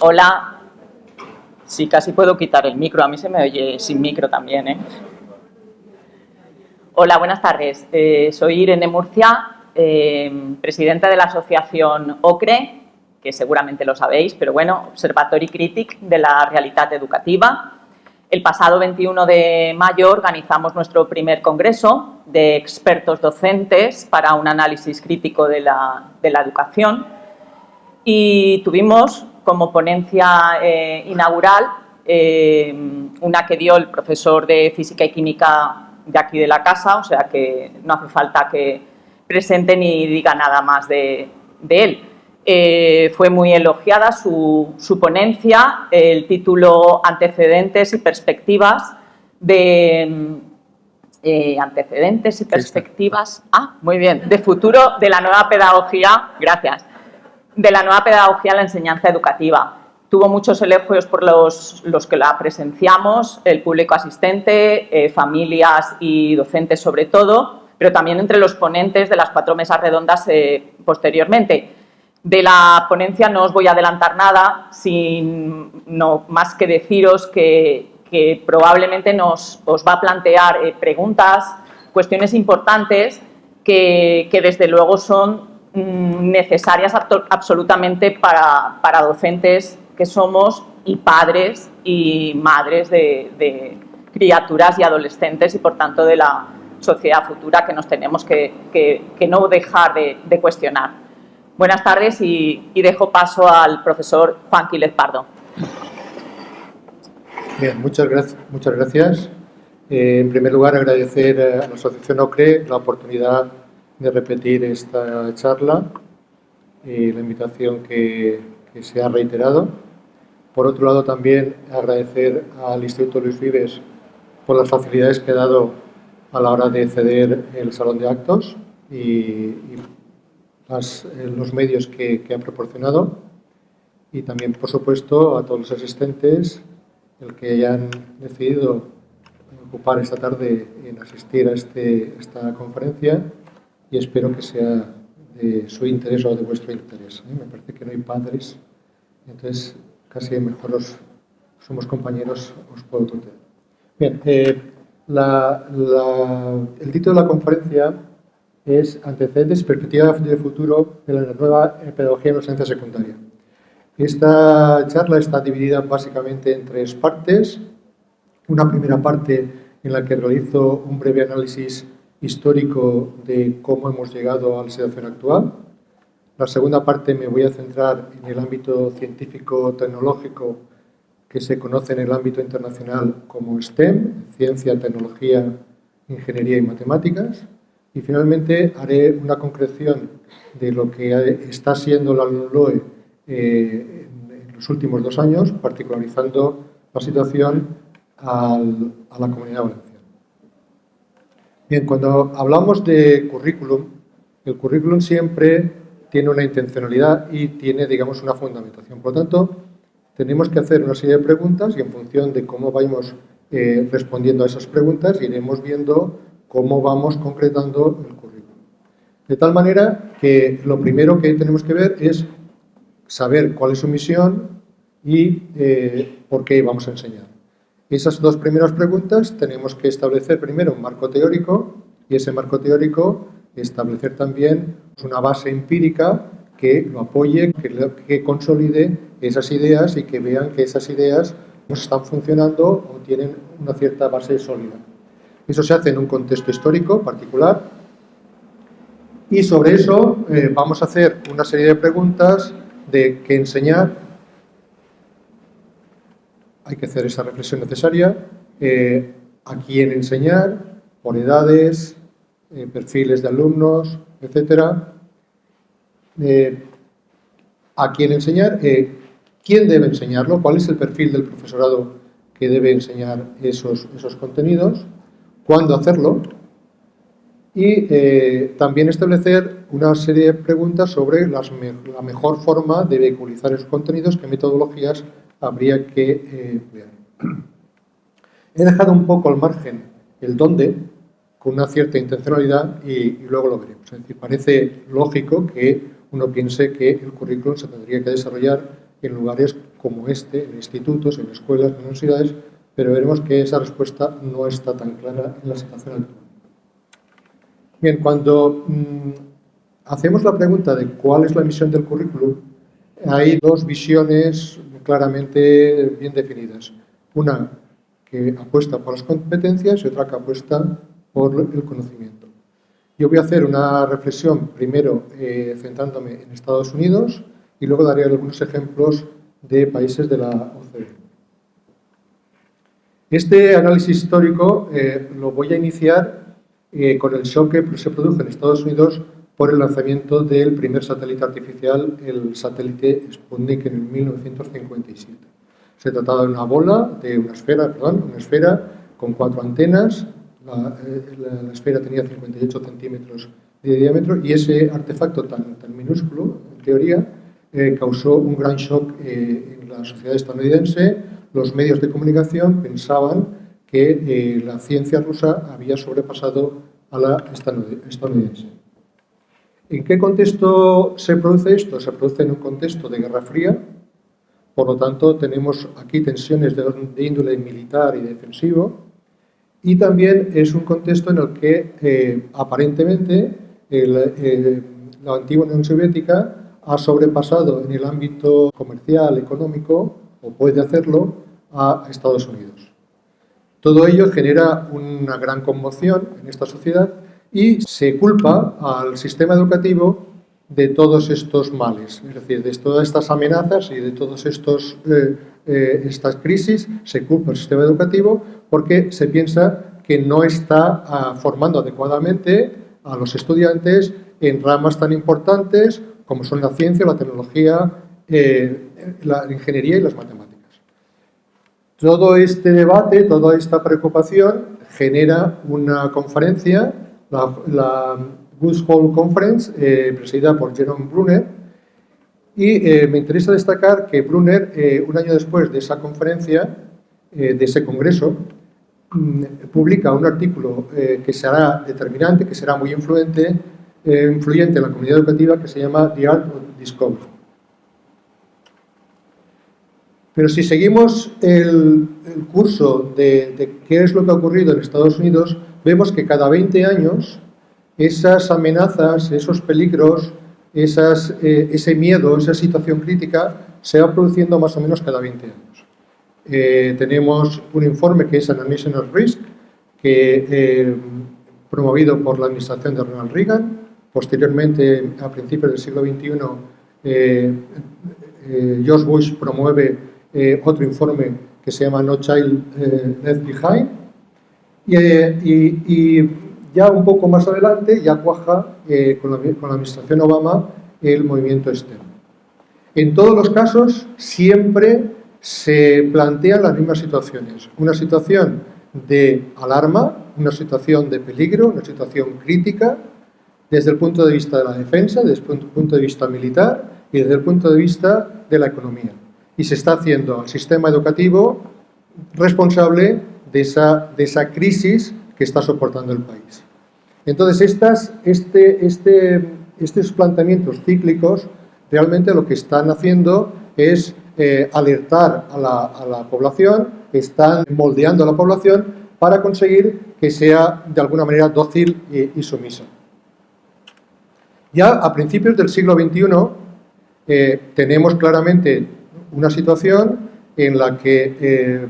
Hola. Sí, casi puedo quitar el micro. A mí se me oye sin micro también, ¿eh? Hola, buenas tardes. Soy Irene Murcia, presidenta de la asociación OCRE, que seguramente lo sabéis, pero bueno, Observatori Crític de la Realitat Educativa. El pasado 21 de mayo organizamos nuestro primer congreso de expertos docentes para un análisis crítico de la educación y tuvimos como ponencia inaugural una que dio el profesor de Física y Química de aquí de la casa, o sea que no hace falta que presente ni diga nada más de él. Fue muy elogiada su ponencia, el título Antecedentes y perspectivas de muy bien, de futuro de la nueva pedagogía, gracias, de la nueva pedagogía en la enseñanza educativa. Tuvo muchos elogios por los que la presenciamos, el público asistente, familias y docentes sobre todo, pero también entre los ponentes de las 4 mesas redondas posteriormente. De la ponencia no os voy a adelantar nada, sino más que deciros que probablemente os va a plantear preguntas, cuestiones importantes que desde luego son necesarias absolutamente para docentes que somos y padres y madres de criaturas y adolescentes y por tanto de la sociedad futura que nos tenemos que no dejar de cuestionar. Buenas tardes y dejo paso al profesor Juan Quílez Pardo. Bien, muchas gracias. En primer lugar, agradecer a la Asociación OCRE la oportunidad de repetir esta charla y la invitación que se ha reiterado. Por otro lado, también agradecer al Instituto Luis Vives por las facilidades que ha dado a la hora de ceder el salón de actos y los medios que han proporcionado. Y también, por supuesto, a todos los asistentes, el que hayan decidido ocupar esta tarde en asistir a esta conferencia, y espero que sea de su interés o de vuestro interés. Me parece que no hay padres, entonces casi mejor somos compañeros, os puedo tutear. Bien, el título de la conferencia es Antecedentes y perspectivas de futuro de la nueva pedagogía en la enseñanza secundaria. Esta charla está dividida básicamente en 3 partes. Una primera parte en la que realizo un breve análisis histórico de cómo hemos llegado a la situación actual. La segunda parte me voy a centrar en el ámbito científico-tecnológico que se conoce en el ámbito internacional como STEM, ciencia, tecnología, ingeniería y matemáticas. Y finalmente haré una concreción de lo que está siendo la LOE en los últimos 2 años, particularizando la situación a la Comunidad Valenciana. Bien, cuando hablamos de currículum, el currículum siempre tiene una intencionalidad y tiene, digamos, una fundamentación. Por lo tanto, tenemos que hacer una serie de preguntas y en función de cómo vayamos respondiendo a esas preguntas, iremos viendo cómo vamos concretando el currículum. De tal manera que lo primero que tenemos que ver es saber cuál es su misión y por qué vamos a enseñar. Esas 2 primeras preguntas tenemos que establecer primero un marco teórico y ese marco teórico establecer también una base empírica que lo apoye, que consolide esas ideas y que vean que esas ideas están funcionando o tienen una cierta base sólida. Eso se hace en un contexto histórico particular y sobre eso vamos a hacer una serie de preguntas de qué enseñar. Hay que hacer esa reflexión necesaria, a quién enseñar, por edades, perfiles de alumnos, etcétera. A quién enseñar, quién debe enseñarlo, cuál es el perfil del profesorado que debe enseñar esos contenidos, cuándo hacerlo y también establecer una serie de preguntas sobre la mejor forma de vehiculizar esos contenidos, qué metodologías habría que emplear. He dejado un poco al margen el dónde, con una cierta intencionalidad, y luego lo veremos. Es decir, parece lógico que uno piense que el currículum se tendría que desarrollar en lugares como este, en institutos, en escuelas, en universidades, pero veremos que esa respuesta no está tan clara en la situación actual. Bien, cuando hacemos la pregunta de cuál es la misión del currículum, hay dos visiones claramente bien definidas. Una que apuesta por las competencias y otra que apuesta por el conocimiento. Yo voy a hacer una reflexión primero centrándome en Estados Unidos y luego daré algunos ejemplos de países de la OCDE. Este análisis histórico lo voy a iniciar con el shock que se produjo en Estados Unidos por el lanzamiento del primer satélite artificial, el satélite Sputnik, en 1957. Se trataba de una bola, de una esfera con 4 antenas. La esfera tenía 58 centímetros de diámetro y ese artefacto tan minúsculo, en teoría, causó un gran shock en la sociedad estadounidense. Los medios de comunicación pensaban que la ciencia rusa había sobrepasado a la estadounidense. ¿En qué contexto se produce esto? Se produce en un contexto de Guerra Fría, por lo tanto tenemos aquí tensiones de índole militar y defensivo, y también es un contexto en el que aparentemente la antigua Unión Soviética ha sobrepasado en el ámbito comercial, económico, o puede hacerlo, a Estados Unidos. Todo ello genera una gran conmoción en esta sociedad y se culpa al sistema educativo de todos estos males, es decir, de todas estas amenazas y de todas estas crisis. Se culpa al sistema educativo porque se piensa que no está formando adecuadamente a los estudiantes en ramas tan importantes como son la ciencia, la tecnología, la ingeniería y las matemáticas. Todo este debate, toda esta preocupación genera una conferencia, la Woods Hole Conference, presidida por Jerome Bruner, y me interesa destacar que Bruner, un año después de esa conferencia, de ese congreso, publica un artículo que será determinante, que será muy influyente en la comunidad educativa, que se llama The Art of Discovery. Pero si seguimos el curso de qué es lo que ha ocurrido en Estados Unidos, vemos que cada 20 años esas amenazas, esos peligros, ese miedo, esa situación crítica se va produciendo más o menos cada 20 años. Tenemos un informe que es National Risk, promovido por la administración de Ronald Reagan. Posteriormente, a principios del siglo XXI, George Bush promueve otro informe que se llama No Child Left Behind. Y ya un poco más adelante, ya cuaja con la administración Obama el movimiento STEM. En todos los casos, siempre se plantean las mismas situaciones. Una situación de alarma, una situación de peligro, una situación crítica, desde el punto de vista de la defensa, desde el punto de vista militar y desde el punto de vista de la economía. Y se está haciendo al sistema educativo responsable de esa crisis que está soportando el país. Entonces, estos planteamientos cíclicos realmente lo que están haciendo es alertar a la población, están moldeando a la población para conseguir que sea de alguna manera dócil y sumisa. Ya a principios del siglo XXI tenemos claramente una situación en la que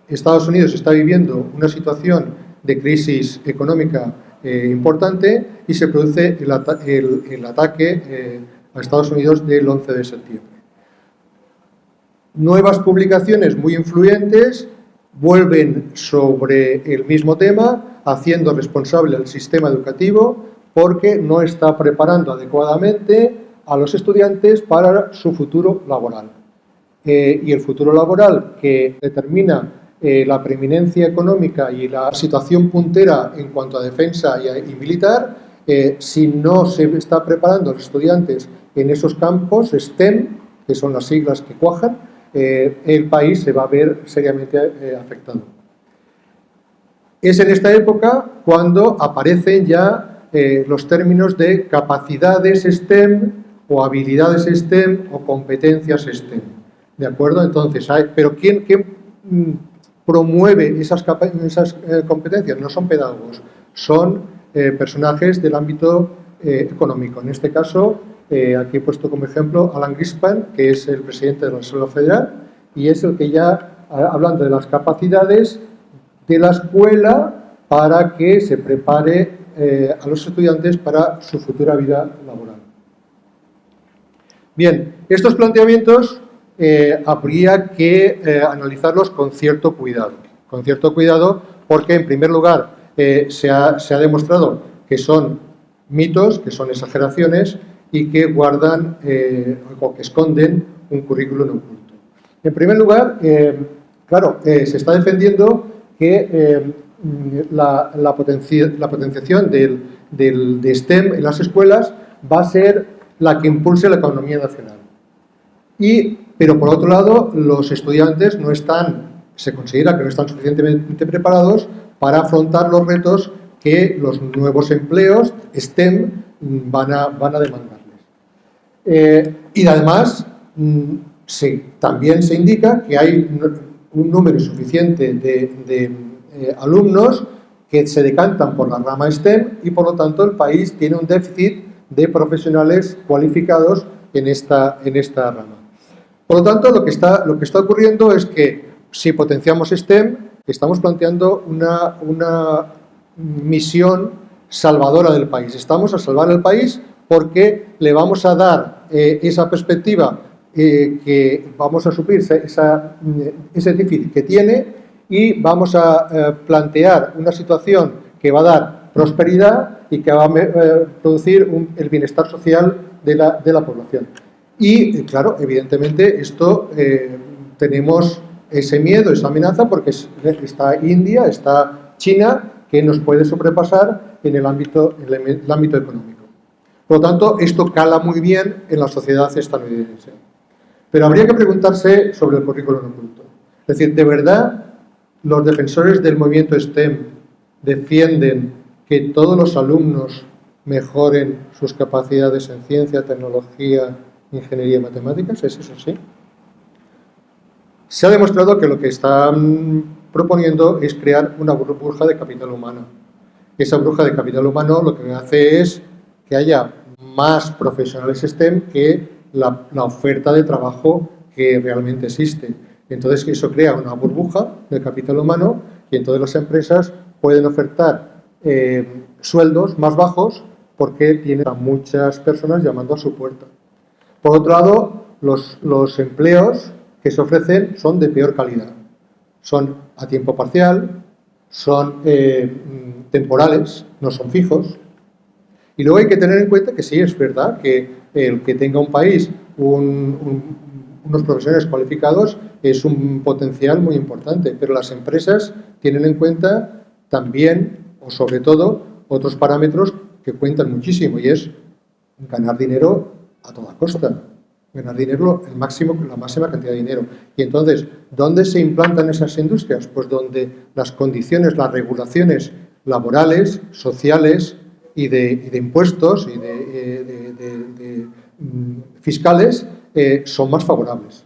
Estados Unidos está viviendo una situación de crisis económica importante y se produce el ataque a Estados Unidos del 11 de septiembre. Nuevas publicaciones muy influyentes vuelven sobre el mismo tema, haciendo responsable al sistema educativo porque no está preparando adecuadamente a los estudiantes para su futuro laboral. Y el futuro laboral que determina la preeminencia económica y la situación puntera en cuanto a defensa y militar, si no se está preparando a los estudiantes en esos campos STEM, que son las siglas que cuajan, el país se va a ver seriamente afectado. Es en esta época cuando aparecen ya los términos de capacidades STEM o habilidades STEM o competencias STEM. ¿De acuerdo? Entonces, pero ¿quién promueve esas competencias? No son pedagogos, son personajes del ámbito económico. En este caso, aquí he puesto como ejemplo Alan Greenspan, que es el presidente de la Reserva Federal, y es el que ya, hablando de las capacidades de la escuela para que se prepare a los estudiantes para su futura vida laboral. Bien, estos planteamientos habría que analizarlos con cierto cuidado, porque en primer lugar se ha demostrado que son mitos, que son exageraciones y que guardan o que esconden un currículum oculto. En primer lugar, claro, se está defendiendo que la potenciación de STEM en las escuelas va a ser la que impulse la economía nacional. Pero por otro lado, los estudiantes se considera que no están suficientemente preparados para afrontar los retos que los nuevos empleos STEM van a demandarles. Y además, también se indica que hay un número suficiente de alumnos que se decantan por la rama STEM y, por lo tanto, el país tiene un déficit de profesionales cualificados en esta rama. Por lo tanto, lo que está ocurriendo es que si potenciamos STEM, estamos planteando una misión salvadora del país. Estamos a salvar el país porque le vamos a dar esa perspectiva que vamos a suplir ese déficit que tiene y vamos a plantear una situación que va a dar prosperidad y que va a producir el bienestar social de la población. Y, claro, evidentemente, esto tenemos ese miedo, esa amenaza, porque está India, está China, que nos puede sobrepasar en el ámbito económico. Por lo tanto, esto cala muy bien en la sociedad estadounidense. Pero habría que preguntarse sobre el currículum oculto. Es decir, ¿de verdad los defensores del movimiento STEM defienden que todos los alumnos mejoren sus capacidades en ciencia, tecnología, ingeniería y matemáticas? ¿Es eso así? Se ha demostrado que lo que están proponiendo es crear una burbuja de capital humano. Esa burbuja de capital humano lo que hace es que haya más profesionales STEM que la oferta de trabajo que realmente existe. Entonces, eso crea una burbuja de capital humano y entonces las empresas pueden ofertar sueldos más bajos porque tienen a muchas personas llamando a su puerta. Por otro lado, los empleos que se ofrecen son de peor calidad. Son a tiempo parcial, son temporales, no son fijos. Y luego hay que tener en cuenta que sí, es verdad que el que tenga un país unos profesionales cualificados es un potencial muy importante, pero las empresas tienen en cuenta también, o sobre todo, otros parámetros que cuentan muchísimo, y es ganar dinero a toda costa, ganar dinero la máxima cantidad de dinero. Y entonces, ¿dónde se implantan esas industrias? Pues donde las condiciones, las regulaciones laborales, sociales y de impuestos y de fiscales son más favorables.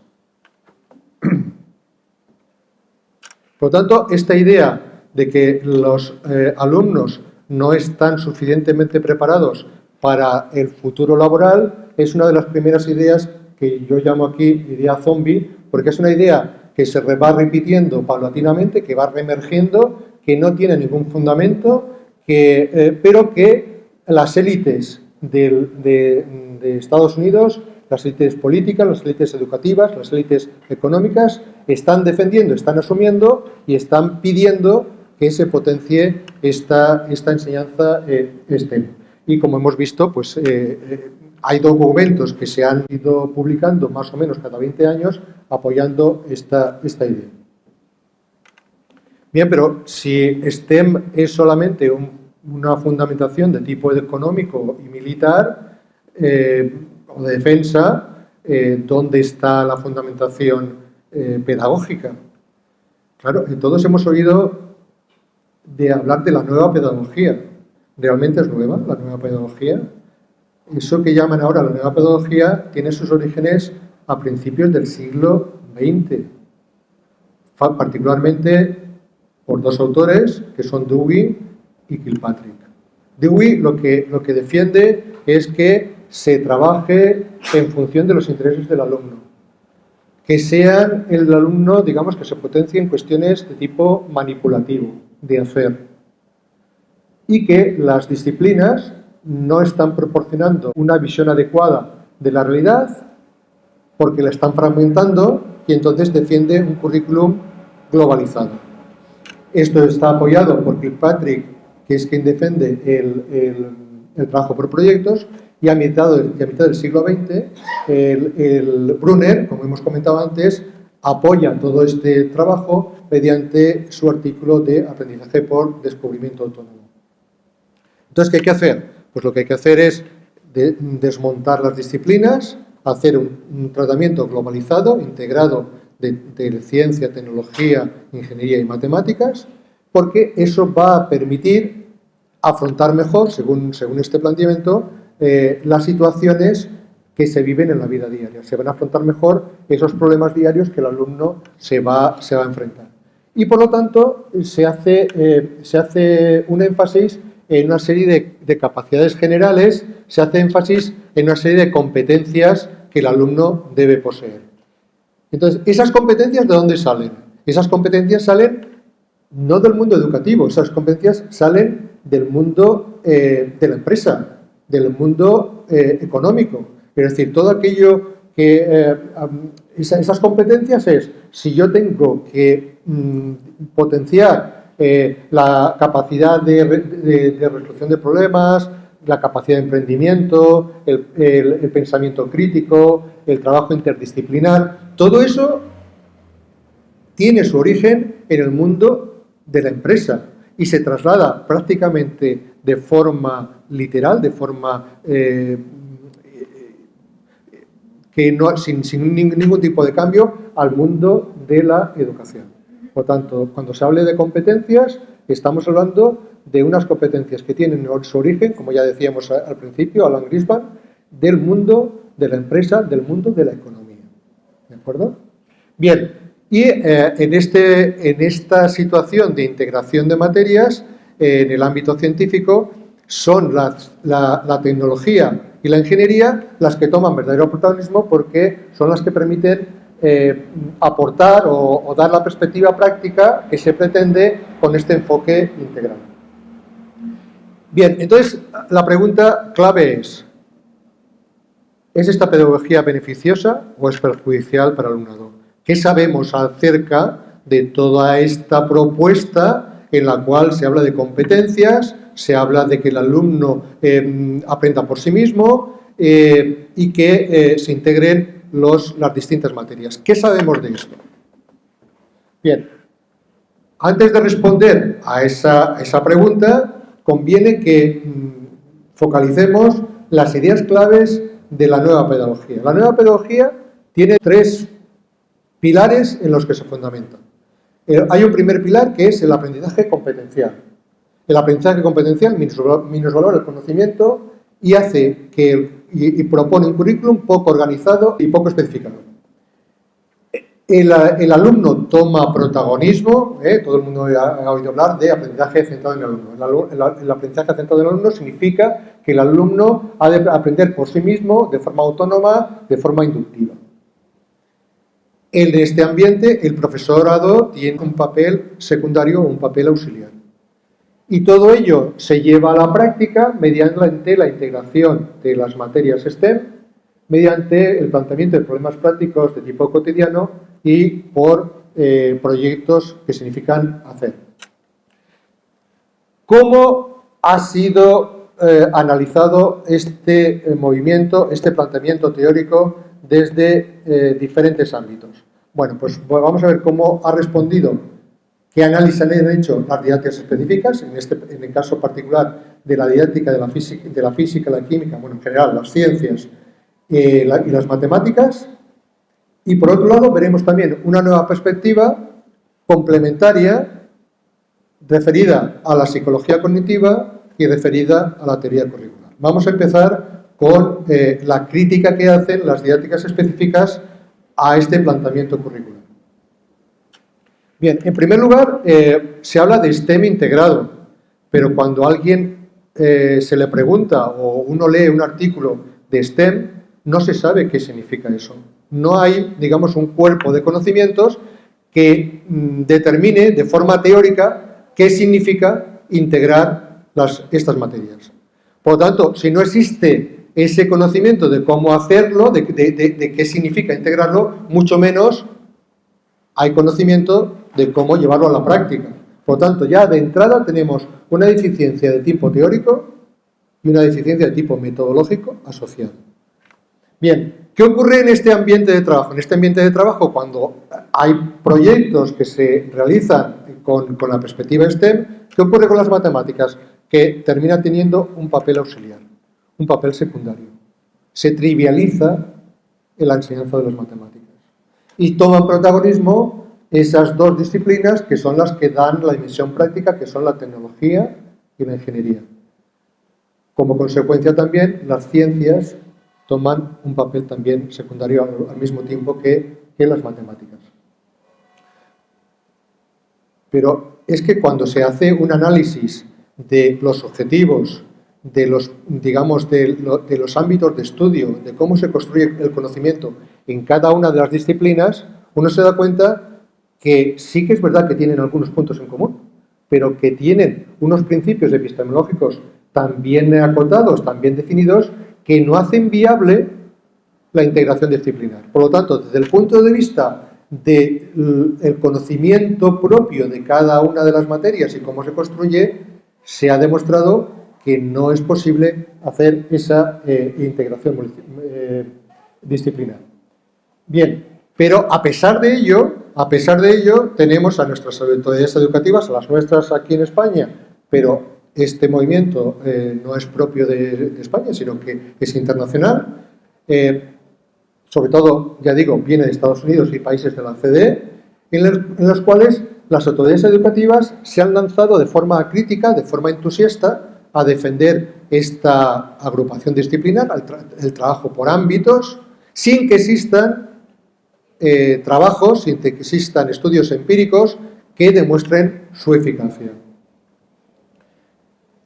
Por lo tanto, esta idea de que los alumnos no están suficientemente preparados para el futuro laboral es una de las primeras ideas que yo llamo aquí idea zombie, porque es una idea que se va repitiendo paulatinamente, que va reemergiendo, que no tiene ningún fundamento, pero que las élites de Estados Unidos, las élites políticas, las élites educativas, las élites económicas están defendiendo, están asumiendo y están pidiendo que se potencie esta enseñanza STEM. Y como hemos visto, pues hay documentos que se han ido publicando más o menos cada 20 años apoyando esta idea. Bien, pero si STEM es solamente una fundamentación de tipo económico y militar o de defensa, ¿dónde está la fundamentación pedagógica? Claro, todos hemos oído de hablar de la nueva pedagogía. ¿Realmente es nueva la nueva pedagogía? Eso que llaman ahora la nueva pedagogía tiene sus orígenes a principios del siglo XX, particularmente por dos autores que son Dewey y Kilpatrick. Dewey lo que defiende es que se trabaje en función de los intereses del alumno, que sea el alumno, digamos, que se potencie en cuestiones de tipo manipulativo, de hacer, y que las disciplinas no están proporcionando una visión adecuada de la realidad porque la están fragmentando, y entonces defiende un currículum globalizado. Esto está apoyado por Kilpatrick, que es quien defiende el trabajo por proyectos, y a mitad del siglo XX, el Brunner, como hemos comentado antes, apoya todo este trabajo mediante su artículo de aprendizaje por descubrimiento autónomo. Entonces, ¿qué hay que hacer? Pues lo que hay que hacer es desmontar las disciplinas, hacer un tratamiento globalizado, integrado de ciencia, tecnología, ingeniería y matemáticas, porque eso va a permitir afrontar mejor, según este planteamiento, las situaciones que se viven en la vida diaria. Se van a afrontar mejor esos problemas diarios que el alumno se va a enfrentar. Y por lo tanto se hace un énfasis en una serie de capacidades generales, se hace énfasis en una serie de competencias que el alumno debe poseer. Entonces, ¿esas competencias de dónde salen? Esas competencias salen no del mundo educativo, esas competencias salen del mundo de la empresa, del mundo económico. Es decir, todo aquello que... esas competencias es, si yo tengo que potenciar la capacidad de resolución de problemas, la capacidad de emprendimiento, el pensamiento crítico, el trabajo interdisciplinar, todo eso tiene su origen en el mundo de la empresa y se traslada prácticamente de forma literal, de forma sin ningún tipo de cambio al mundo de la educación. Por tanto, cuando se hable de competencias, estamos hablando de unas competencias que tienen su origen, como ya decíamos al principio, Alan Greenspan, del mundo de la empresa, del mundo de la economía. ¿De acuerdo? Bien, y en esta situación de integración de materias, en el ámbito científico, son la tecnología y la ingeniería las que toman verdadero protagonismo porque son las que permiten aportar o dar la perspectiva práctica que se pretende con este enfoque integral. Bien, entonces la pregunta clave ¿es esta pedagogía beneficiosa o es perjudicial para el alumnado? ¿Qué sabemos acerca de toda esta propuesta en la cual se habla de competencias, se habla de que el alumno aprenda por sí mismo y que se integren las distintas materias? ¿Qué sabemos de esto? Bien, antes de responder a esa pregunta, conviene que focalicemos las ideas claves de la nueva pedagogía. La nueva pedagogía tiene 3 pilares en los que se fundamenta. Hay un primer pilar que es el aprendizaje competencial. El aprendizaje competencial minusvalora el conocimiento y propone un currículum poco organizado y poco especificado. El alumno toma protagonismo, todo el mundo ha oído hablar de aprendizaje centrado en el alumno. El aprendizaje centrado en el alumno significa que el alumno ha de aprender por sí mismo, de forma autónoma, de forma inductiva. En este ambiente, el profesorado tiene un papel secundario o un papel auxiliar. Y todo ello se lleva a la práctica mediante la integración de las materias STEM, mediante el planteamiento de problemas prácticos de tipo cotidiano y por proyectos que significan hacer. ¿Cómo ha sido analizado este movimiento, este planteamiento teórico desde diferentes ámbitos? Bueno, pues vamos a ver cómo ha respondido, qué análisis han hecho las didácticas específicas, en el caso particular de la didáctica de la física, la química, bueno, en general las ciencias y las matemáticas. Y por otro lado veremos también una nueva perspectiva complementaria referida a la psicología cognitiva y referida a la teoría curricular. Vamos a empezar con la crítica que hacen las didácticas específicas a este planteamiento curricular. Bien, en primer lugar, se habla de STEM integrado, pero cuando a alguien se le pregunta o uno lee un artículo de STEM, no se sabe qué significa eso. No hay, digamos, un cuerpo de conocimientos que determine de forma teórica qué significa integrar estas materias. Por lo tanto, si no existe ese conocimiento de cómo hacerlo, de qué significa integrarlo, mucho menos hay conocimiento de cómo llevarlo a la práctica. Por lo tanto, ya de entrada tenemos una deficiencia de tipo teórico y una deficiencia de tipo metodológico asociado. Bien, ¿qué ocurre en este ambiente de trabajo? En este ambiente de trabajo, cuando hay proyectos que se realizan con la perspectiva STEM, ¿qué ocurre con las matemáticas? Que termina teniendo un papel auxiliar, un papel secundario. Se trivializa la enseñanza de las matemáticas. Y toman protagonismo esas dos disciplinas que son las que dan la dimensión práctica, que son la tecnología y la ingeniería. Como consecuencia también, las ciencias toman un papel también secundario al mismo tiempo que las matemáticas. Pero es que cuando se hace un análisis de los objetivos, de los, digamos, de los ámbitos de estudio, de cómo se construye el conocimiento en cada una de las disciplinas, uno se da cuenta que sí que es verdad que tienen algunos puntos en común, pero que tienen unos principios epistemológicos tan bien acotados, tan bien definidos, que no hacen viable la integración disciplinar. Por lo tanto, desde el punto de vista del conocimiento propio de cada una de las materias y cómo se construye, se ha demostrado que no es posible hacer esa integración disciplinar. Bien, pero a pesar de ello, tenemos a nuestras autoridades educativas, a las nuestras aquí en España, pero este movimiento no es propio de España, sino que es internacional. Sobre todo, ya digo, viene de Estados Unidos y países de la OCDE, en los cuales las autoridades educativas se han lanzado de forma crítica, de forma entusiasta, a defender esta agrupación disciplinar, el trabajo por ámbitos, sin que existan trabajos, sin que existan estudios empíricos que demuestren su eficacia.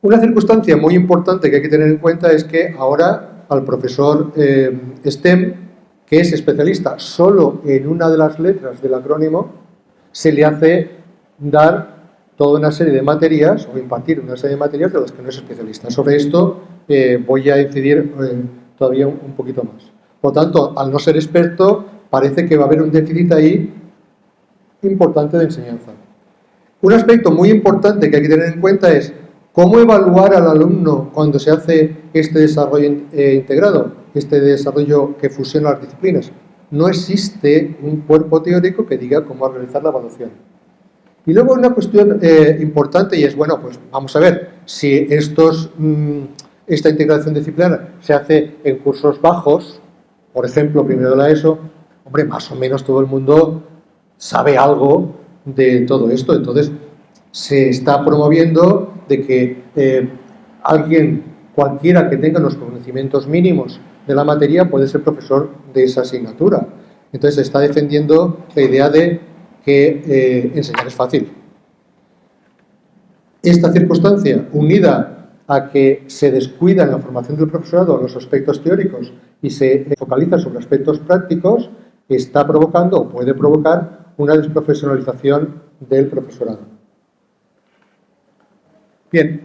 Una circunstancia muy importante que hay que tener en cuenta es que ahora al profesor STEM, que es especialista solo en una de las letras del acrónimo, se le hace dar toda una serie de materias o impartir una serie de materias de las que no es especialista. Sobre esto voy a incidir todavía un poquito más. Por lo tanto, al no ser experto, parece que va a haber un déficit ahí importante de enseñanza. Un aspecto muy importante que hay que tener en cuenta es cómo evaluar al alumno cuando se hace este desarrollo integrado, este desarrollo que fusiona las disciplinas. No existe un cuerpo teórico que diga cómo realizar la evaluación. Y luego una cuestión importante y es, bueno, pues vamos a ver, si esta integración disciplinar se hace en cursos bajos, por ejemplo, primero de la ESO, hombre, más o menos todo el mundo sabe algo de todo esto. Entonces, se está promoviendo de que cualquiera que tenga los conocimientos mínimos de la materia puede ser profesor de esa asignatura. Entonces, se está defendiendo la idea de que enseñar es fácil. Esta circunstancia, unida a que se descuida en la formación del profesorado los aspectos teóricos y se focaliza sobre aspectos prácticos, está provocando o puede provocar una desprofesionalización del profesorado. Bien,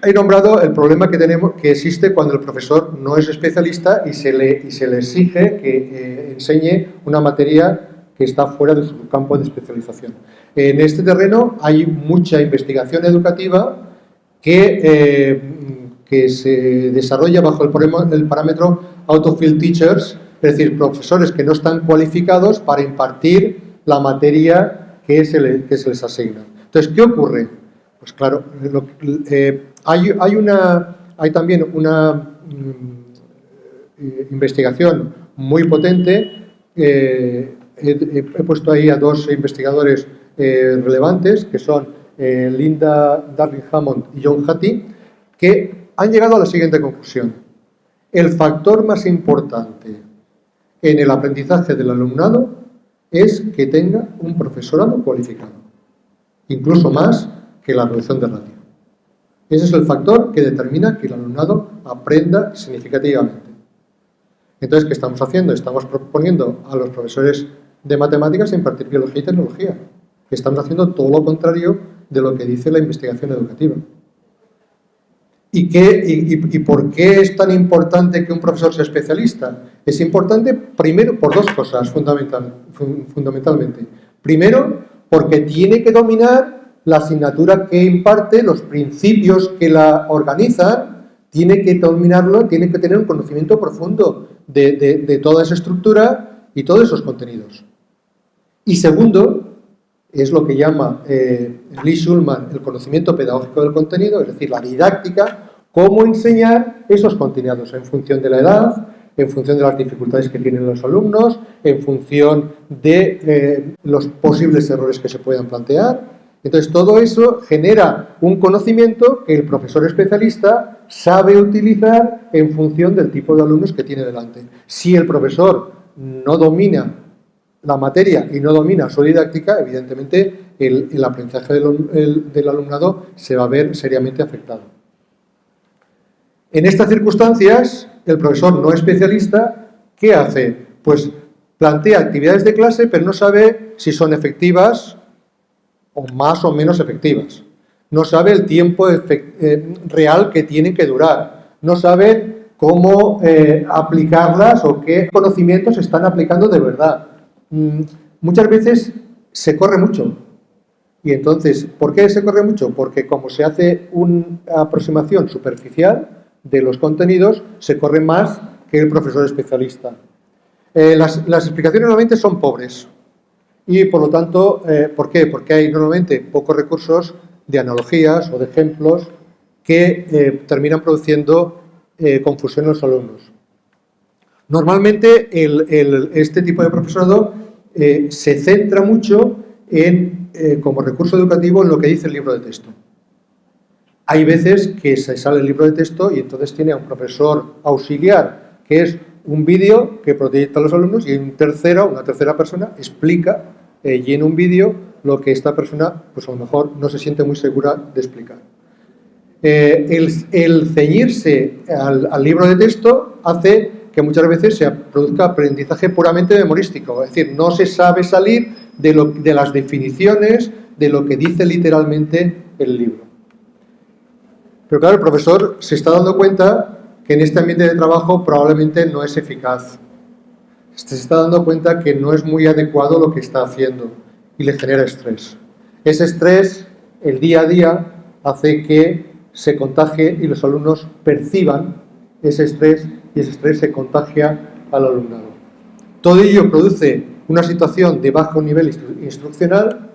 he nombrado el problema que existe cuando el profesor no es especialista y se le exige que enseñe una materia que está fuera de su campo de especialización. En este terreno hay mucha investigación educativa que se desarrolla bajo el parámetro out of field teachers, es decir, profesores que no están cualificados para impartir la materia que se les asigna. Entonces, ¿qué ocurre? Pues claro, hay también una investigación muy potente. He puesto ahí a dos investigadores relevantes, que son Linda Darling-Hammond y John Hattie, que han llegado a la siguiente conclusión. El factor más importante en el aprendizaje del alumnado es que tenga un profesorado cualificado, incluso más que la reducción de ratio. Ese es el factor que determina que el alumnado aprenda significativamente. Entonces, ¿qué estamos haciendo? Estamos proponiendo a los profesores de matemáticas impartir biología y tecnología. Estamos haciendo todo lo contrario de lo que dice la investigación educativa. ¿Y por qué es tan importante que un profesor sea especialista? Es importante, primero, por dos cosas fundamentalmente. Primero, porque tiene que dominar la asignatura que imparte, los principios que la organizan, tiene que dominarlo, tiene que tener un conocimiento profundo de toda esa estructura y todos esos contenidos. Y segundo, es lo que llama Lee Schulman el conocimiento pedagógico del contenido, es decir, la didáctica, cómo enseñar esos contenidos en función de la edad, en función de las dificultades que tienen los alumnos, en función de los posibles errores que se puedan plantear. Entonces, todo eso genera un conocimiento que el profesor especialista sabe utilizar en función del tipo de alumnos que tiene delante. Si el profesor no domina la materia y no domina su didáctica, evidentemente el aprendizaje del alumnado se va a ver seriamente afectado. En estas circunstancias, el profesor no especialista, ¿qué hace? Pues plantea actividades de clase, pero no sabe si son efectivas o más o menos efectivas. No sabe el tiempo real que tienen que durar. No sabe cómo aplicarlas o qué conocimientos se están aplicando de verdad. Muchas veces se corre mucho. Y entonces, ¿por qué se corre mucho? Porque como se hace una aproximación superficial de los contenidos, se corre más que el profesor especialista. Las explicaciones normalmente son pobres. Y por lo tanto, ¿por qué? Porque hay normalmente pocos recursos de analogías o de ejemplos que terminan produciendo confusión en los alumnos. Normalmente este tipo de profesorado se centra mucho como recurso educativo en lo que dice el libro de texto. Hay veces que se sale el libro de texto y entonces tiene a un profesor auxiliar, que es un vídeo que proyecta a los alumnos y una tercera persona explica y en un vídeo lo que esta persona, pues a lo mejor no se siente muy segura de explicar. El ceñirse al libro de texto hace que muchas veces se produzca aprendizaje puramente memorístico, es decir, no se sabe salir de las definiciones de lo que dice literalmente el libro. Pero claro, el profesor se está dando cuenta que en este ambiente de trabajo probablemente no es eficaz. Se está dando cuenta que no es muy adecuado lo que está haciendo y le genera estrés. Ese estrés, el día a día, hace que se contagie y los alumnos perciban ese estrés y ese estrés se contagia al alumnado. Todo ello produce una situación de bajo nivel instruccional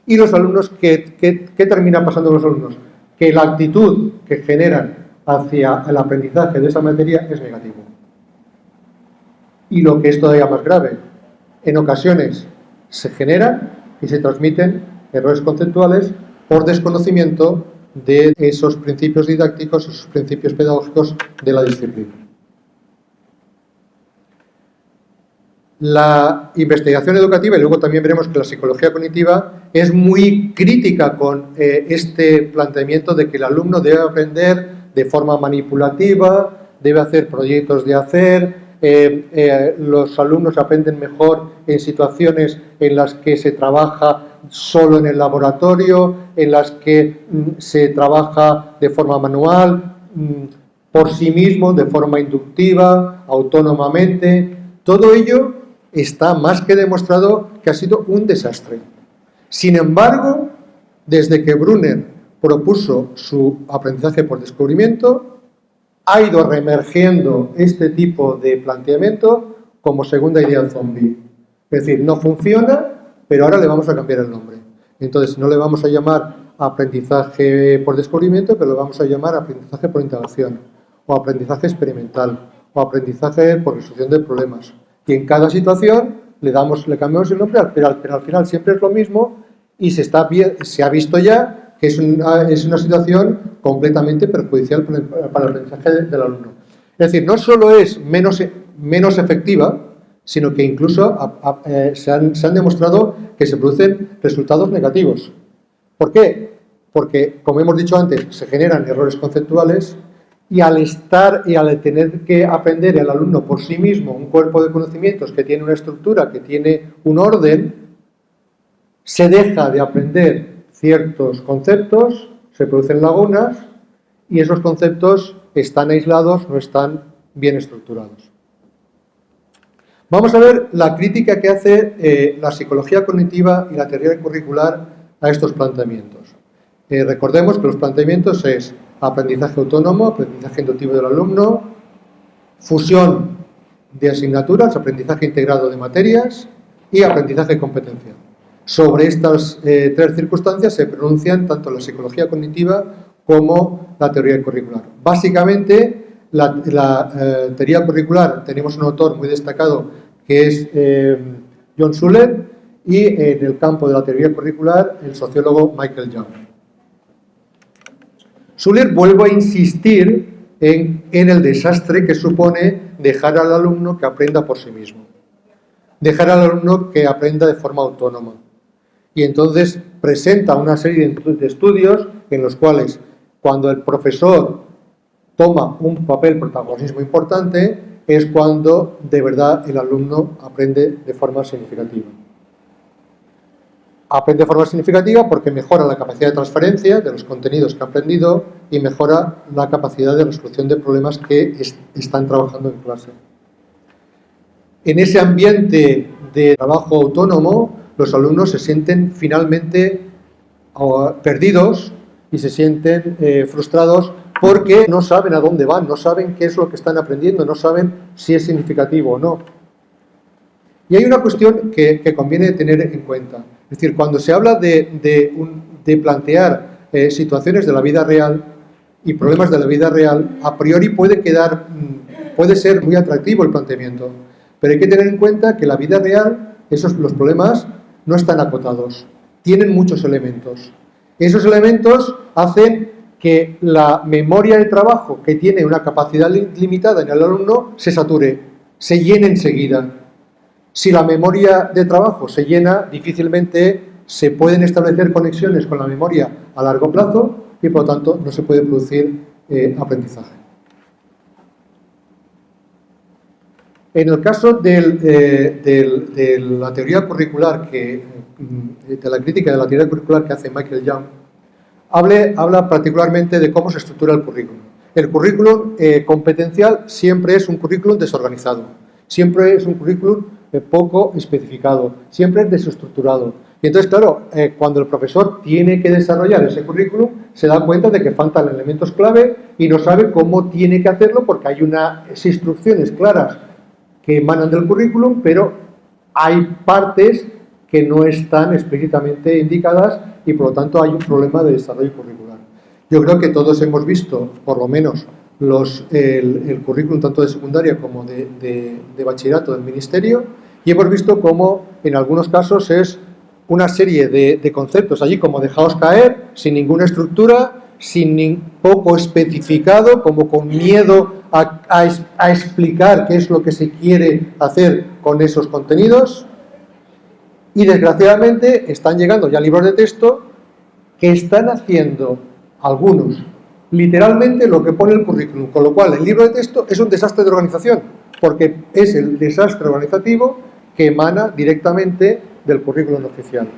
y los alumnos, ¿qué termina pasando con los alumnos? Que la actitud que generan hacia el aprendizaje de esa materia es negativo. Y lo que es todavía más grave, en ocasiones se generan y se transmiten errores conceptuales por desconocimiento de esos principios didácticos, esos principios pedagógicos de la disciplina. La investigación educativa, y luego también veremos que la psicología cognitiva es muy crítica con este planteamiento de que el alumno debe aprender de forma manipulativa, debe hacer proyectos de hacer, los alumnos aprenden mejor en situaciones en las que se trabaja solo en el laboratorio, en las que se trabaja de forma manual, por sí mismo, de forma inductiva, autónomamente. Todo ello está más que demostrado que ha sido un desastre. Sin embargo, desde que Brunner propuso su aprendizaje por descubrimiento, ha ido reemergiendo este tipo de planteamiento como segunda idea zombie. Es decir, no funciona, pero ahora le vamos a cambiar el nombre. Entonces, no le vamos a llamar aprendizaje por descubrimiento, pero le vamos a llamar aprendizaje por integración, o aprendizaje experimental, o aprendizaje por resolución de problemas. Y en cada situación le cambiamos el nombre, pero al final siempre es lo mismo y se ha visto ya que es una situación completamente perjudicial para el aprendizaje del alumno. Es decir, no solo es menos efectiva, sino que incluso se han demostrado que se producen resultados negativos. ¿Por qué? Porque, como hemos dicho antes, se generan errores conceptuales y al tener que aprender el alumno por sí mismo un cuerpo de conocimientos que tiene una estructura, que tiene un orden, se deja de aprender ciertos conceptos, se producen lagunas y esos conceptos están aislados, no están bien estructurados. Vamos a ver la crítica que hace la psicología cognitiva y la teoría curricular a estos planteamientos. Recordemos que los planteamientos es aprendizaje autónomo, aprendizaje inductivo del alumno, fusión de asignaturas, aprendizaje integrado de materias y aprendizaje competencial. Sobre estas tres circunstancias se pronuncian tanto la psicología cognitiva como la teoría curricular. Básicamente, la teoría curricular, tenemos un autor muy destacado que es John Suller, y en el campo de la teoría curricular el sociólogo Michael Young. Suller vuelve a insistir en el desastre que supone dejar al alumno que aprenda por sí mismo, dejar al alumno que aprenda de forma autónoma. Y entonces presenta una serie de estudios en los cuales, cuando el profesor toma un papel protagonismo importante, es cuando de verdad el alumno aprende de forma significativa. Aprende de forma significativa porque mejora la capacidad de transferencia de los contenidos que ha aprendido y mejora la capacidad de resolución de problemas que están trabajando en clase. En ese ambiente de trabajo autónomo, los alumnos se sienten finalmente perdidos y se sienten frustrados porque no saben a dónde van, no saben qué es lo que están aprendiendo, no saben si es significativo o no. Y hay una cuestión que conviene tener en cuenta. Es decir, cuando se habla de plantear situaciones de la vida real y problemas de la vida real, a priori puede ser muy atractivo el planteamiento. Pero hay que tener en cuenta que la vida real, los problemas no están acotados, tienen muchos elementos. Esos elementos hacen que la memoria de trabajo, que tiene una capacidad limitada en el alumno, se sature, se llene enseguida. Si la memoria de trabajo se llena, difícilmente se pueden establecer conexiones con la memoria a largo plazo y, por lo tanto, no se puede producir aprendizaje. En el caso de la teoría curricular, de la crítica de la teoría curricular que hace Michael Young, habla particularmente de cómo se estructura el currículum. El currículum competencial siempre es un currículum desorganizado, siempre es un currículum poco especificado, siempre es desestructurado. Y entonces, claro, cuando el profesor tiene que desarrollar ese currículum, se da cuenta de que faltan elementos clave y no sabe cómo tiene que hacerlo porque hay unas instrucciones claras que emanan del currículum, pero hay partes que no están explícitamente indicadas y por lo tanto hay un problema de desarrollo curricular. Yo creo que todos hemos visto, por lo menos, el currículum tanto de secundaria como de bachillerato del Ministerio, y hemos visto cómo en algunos casos es una serie de conceptos allí como dejaos caer, sin ninguna estructura, poco especificado, como con miedo a explicar qué es lo que se quiere hacer con esos contenidos. Y desgraciadamente están llegando ya libros de texto que están haciendo algunos literalmente lo que pone el currículum, con lo cual el libro de texto es un desastre de organización, porque es el desastre organizativo que emana directamente del currículum oficial.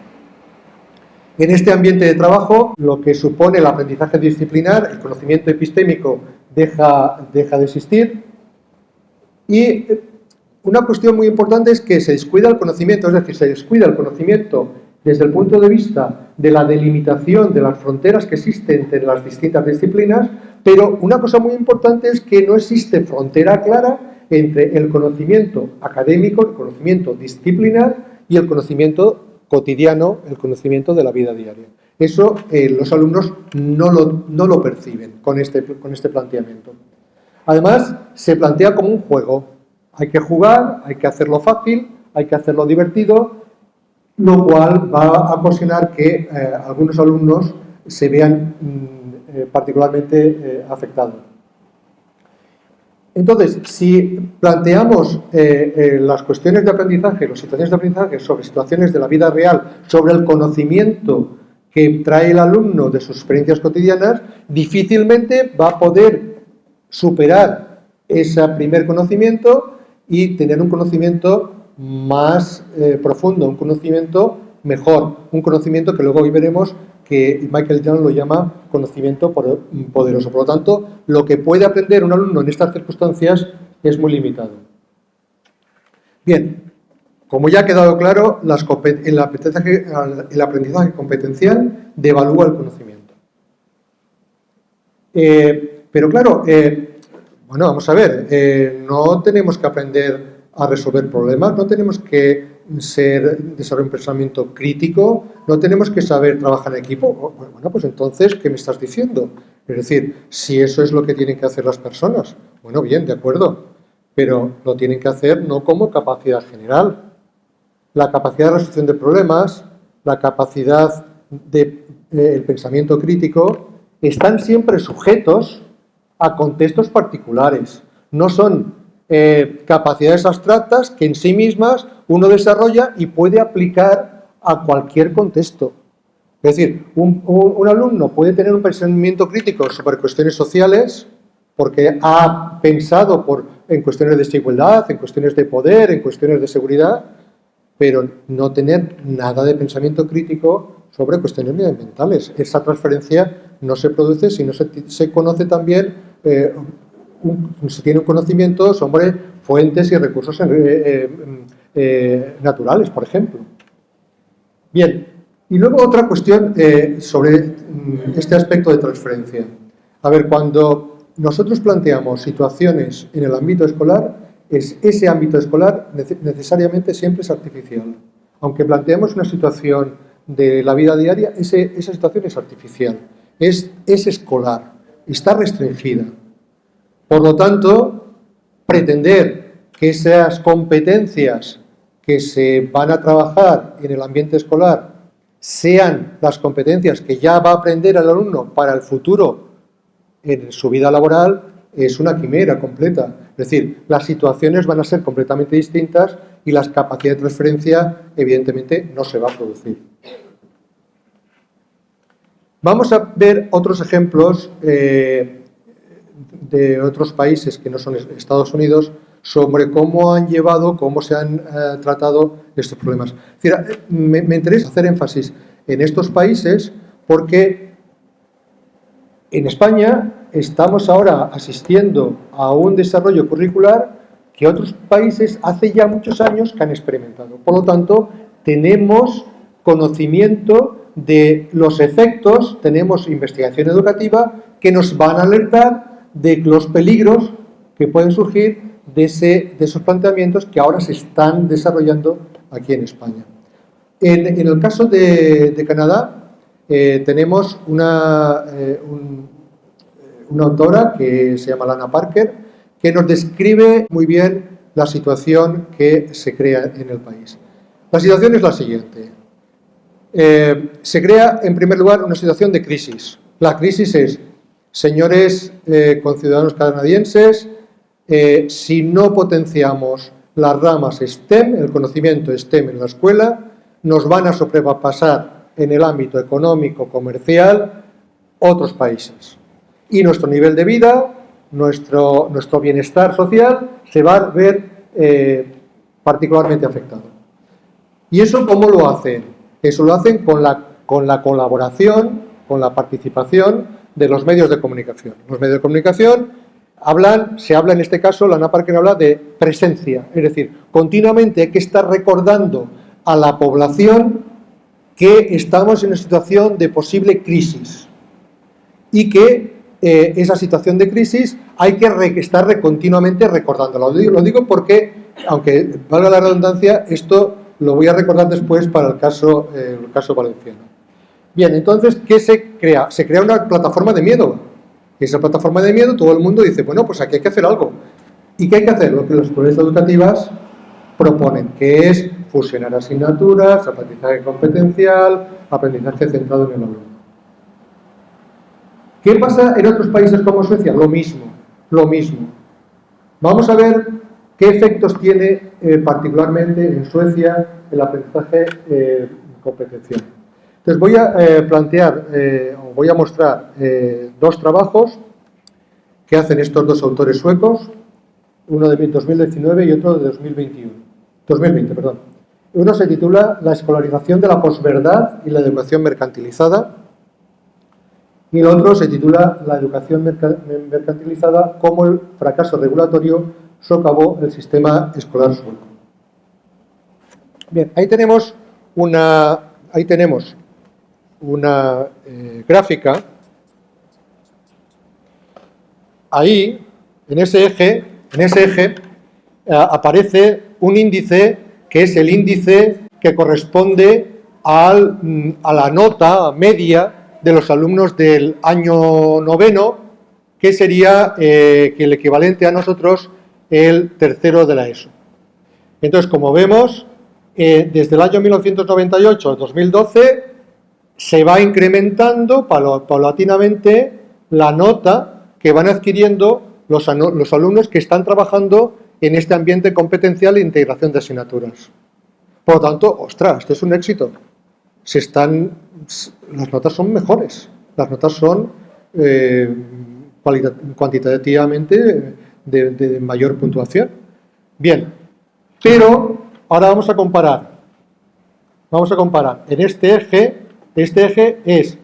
En este ambiente de trabajo, lo que supone el aprendizaje disciplinar, el conocimiento epistémico deja de existir, y una cuestión muy importante es que se descuida el conocimiento, es decir, se descuida el conocimiento desde el punto de vista de la delimitación de las fronteras que existen entre las distintas disciplinas, pero una cosa muy importante es que no existe frontera clara entre el conocimiento académico, el conocimiento disciplinar y el conocimiento cotidiano, el conocimiento de la vida diaria. Eso los alumnos no lo perciben con este planteamiento. Además, se plantea como un juego. Hay que jugar, hay que hacerlo fácil, hay que hacerlo divertido, lo cual va a ocasionar que algunos alumnos se vean particularmente afectados. Entonces, si planteamos las cuestiones de aprendizaje, las situaciones de aprendizaje sobre situaciones de la vida real, sobre el conocimiento que trae el alumno de sus experiencias cotidianas, difícilmente va a poder superar ese primer conocimiento y tener un conocimiento más profundo, un conocimiento mejor, un conocimiento que luego hoy veremos que Michael Young lo llama conocimiento poderoso. Por lo tanto, lo que puede aprender un alumno en estas circunstancias es muy limitado. Bien, como ya ha quedado claro, el aprendizaje competencial devalúa el conocimiento. Pero claro, bueno, vamos a ver, no tenemos que aprender a resolver problemas, no tenemos que desarrollar un pensamiento crítico, no tenemos que saber trabajar en equipo. Bueno, pues entonces, ¿qué me estás diciendo? Es decir, si eso es lo que tienen que hacer las personas, bueno, bien, de acuerdo, pero lo tienen que hacer no como capacidad general. La capacidad de resolución de problemas, la capacidad del pensamiento crítico, están siempre sujetos a contextos particulares. No son capacidades abstractas que en sí mismas uno desarrolla y puede aplicar a cualquier contexto. Es decir, un alumno puede tener un pensamiento crítico sobre cuestiones sociales porque ha pensado en cuestiones de desigualdad, en cuestiones de poder, en cuestiones de seguridad, pero no tener nada de pensamiento crítico sobre cuestiones medioambientales. Esa transferencia no se produce si no se conoce también, se tiene un conocimiento sobre fuentes y recursos naturales, por ejemplo. Bien, y luego otra cuestión sobre este aspecto de transferencia. A ver, cuando nosotros planteamos situaciones en el ámbito escolar, ese ámbito escolar necesariamente siempre es artificial. Aunque planteemos una situación de la vida diaria, esa situación es artificial, es escolar, está restringida. Por lo tanto, pretender que esas competencias que se van a trabajar en el ambiente escolar sean las competencias que ya va a aprender el alumno para el futuro en su vida laboral es una quimera completa. Es decir, las situaciones van a ser completamente distintas y la capacidad de transferencia, evidentemente, no se va a producir. Vamos a ver otros ejemplos de otros países que no son Estados Unidos sobre cómo han llevado, cómo se han tratado estos problemas. Es decir, me interesa hacer énfasis en estos países porque en España estamos ahora asistiendo a un desarrollo curricular que otros países hace ya muchos años que han experimentado. Por lo tanto, tenemos conocimiento de los efectos, tenemos investigación educativa que nos van a alertar de los peligros que pueden surgir de esos planteamientos que ahora se están desarrollando aquí en España. En el caso de Canadá, tenemos una autora que se llama Lana Parker, que nos describe muy bien la situación que se crea en el país. La situación es la siguiente. Se crea, en primer lugar, una situación de crisis. La crisis es, señores conciudadanos canadienses, si no potenciamos las ramas STEM, el conocimiento STEM en la escuela, nos van a sobrepasar en el ámbito económico, comercial, otros países. Y nuestro nivel de vida, nuestro bienestar social se va a ver particularmente afectado. ¿Y eso cómo lo hacen? Eso lo hacen con la colaboración, con la participación de los medios de comunicación. Los medios de comunicación se habla en este caso, Lana Parker habla de presencia, es decir, continuamente hay que estar recordando a la población que estamos en una situación de posible crisis y que esa situación de crisis hay que estar continuamente recordándola. Lo digo porque, aunque valga la redundancia, esto lo voy a recordar después para el caso valenciano. Bien, entonces, ¿qué se crea? Se crea una plataforma de miedo. Y esa plataforma de miedo, todo el mundo dice, bueno, pues aquí hay que hacer algo. ¿Y qué hay que hacer? Lo que las escuelas educativas proponen, que es fusionar asignaturas, aprendizaje competencial, aprendizaje centrado en el alumno. ¿Qué pasa en otros países como Suecia? Lo mismo. Vamos a ver qué efectos tiene particularmente en Suecia el aprendizaje competencial. Entonces voy a voy a mostrar dos trabajos que hacen estos dos autores suecos, uno de 2019 y otro de 2020, perdón. Uno se titula La escolarización de la posverdad y la educación mercantilizada, y el otro se titula La educación mercantilizada, cómo el fracaso regulatorio socavó el sistema escolar sueco. Bien, ahí tenemos una gráfica. Ahí, en ese eje aparece un índice que es el índice que corresponde a la nota media de los alumnos del año noveno, que sería el equivalente a nosotros el tercero de la ESO. Entonces, como vemos, desde el año 1998 al 2012 se va incrementando paulatinamente la nota que van adquiriendo los alumnos que están trabajando en este ambiente competencial e integración de asignaturas. Por lo tanto, ostras, esto es un éxito. Las notas son mejores, las notas son cuantitativamente de mayor puntuación. Bien, pero ahora vamos a comparar. En este eje es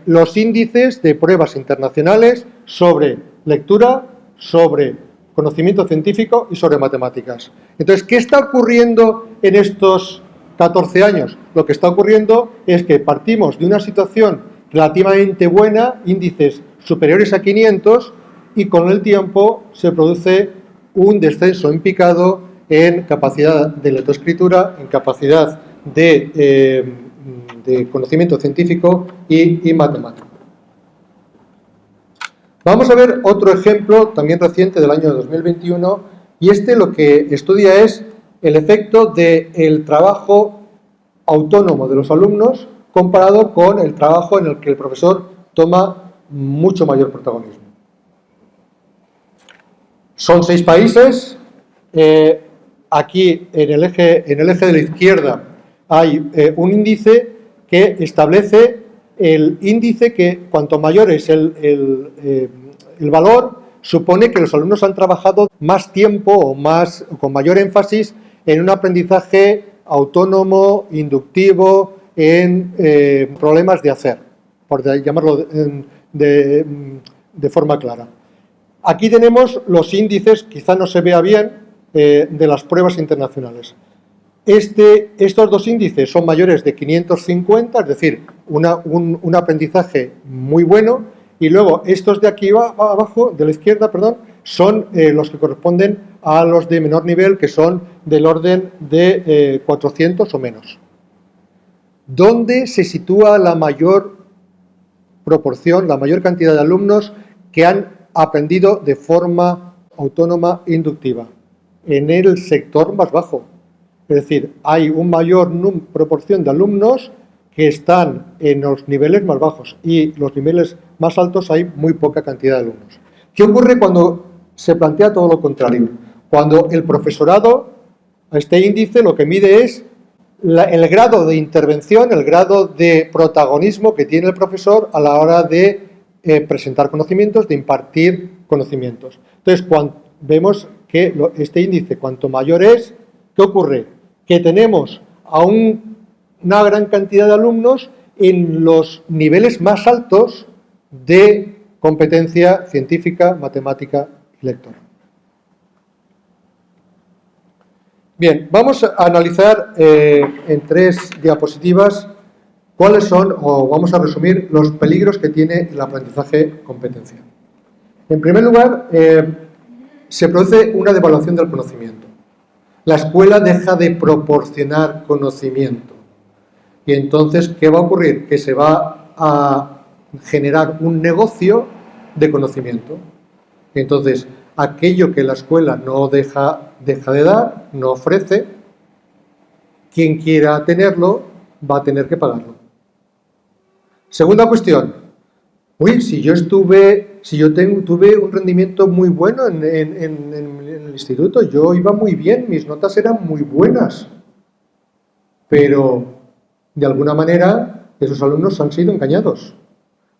los índices de pruebas internacionales sobre lectura, sobre conocimiento científico y sobre matemáticas. Entonces, ¿qué está ocurriendo en estos 14 años? Lo que está ocurriendo es que partimos de una situación relativamente buena, índices superiores a 500, y con el tiempo se produce un descenso en picado en capacidad de lectoescritura, en capacidad de conocimiento científico y matemático. Vamos a ver otro ejemplo también reciente del año 2021, y lo que estudia es el efecto del trabajo autónomo de los alumnos comparado con el trabajo en el que el profesor toma mucho mayor protagonismo. Son 6 países. Aquí en el eje de la izquierda hay un índice que establece el índice que cuanto mayor es el valor, supone que los alumnos han trabajado más tiempo o con mayor énfasis en un aprendizaje autónomo, inductivo, en problemas de hacer, por llamarlo de forma clara. Aquí tenemos los índices, quizá no se vea bien, de las pruebas internacionales. Estos dos índices son mayores de 550, es decir, un aprendizaje muy bueno, y luego estos de aquí abajo, de la izquierda, perdón, son los que corresponden a los de menor nivel, que son del orden de 400 o menos. ¿Dónde se sitúa la mayor proporción, la mayor cantidad de alumnos que han aprendido de forma autónoma e inductiva? En el sector más bajo. Es decir, hay una mayor proporción de alumnos que están en los niveles más bajos, y los niveles más altos hay muy poca cantidad de alumnos. ¿Qué ocurre cuando se plantea todo lo contrario? Cuando el profesorado, este índice, lo que mide es el grado de intervención, el grado de protagonismo que tiene el profesor a la hora de presentar conocimientos, de impartir conocimientos. Entonces, cuando vemos que este índice, cuanto mayor es, ¿qué ocurre? Que tenemos a una gran cantidad de alumnos en los niveles más altos de competencia científica, matemática y lectora. Bien, vamos a analizar en 3 diapositivas cuáles son, o vamos a resumir, los peligros que tiene el aprendizaje competencial. En primer lugar, se produce una devaluación del conocimiento. La escuela deja de proporcionar conocimiento. Y entonces, ¿qué va a ocurrir? Que se va a generar un negocio de conocimiento. Entonces, aquello que la escuela no deja de dar, no ofrece, quien quiera tenerlo va a tener que pagarlo. Segunda cuestión. Si yo estuve si yo tuve un rendimiento muy bueno en el instituto, yo iba muy bien, mis notas eran muy buenas, pero de alguna manera esos alumnos han sido engañados.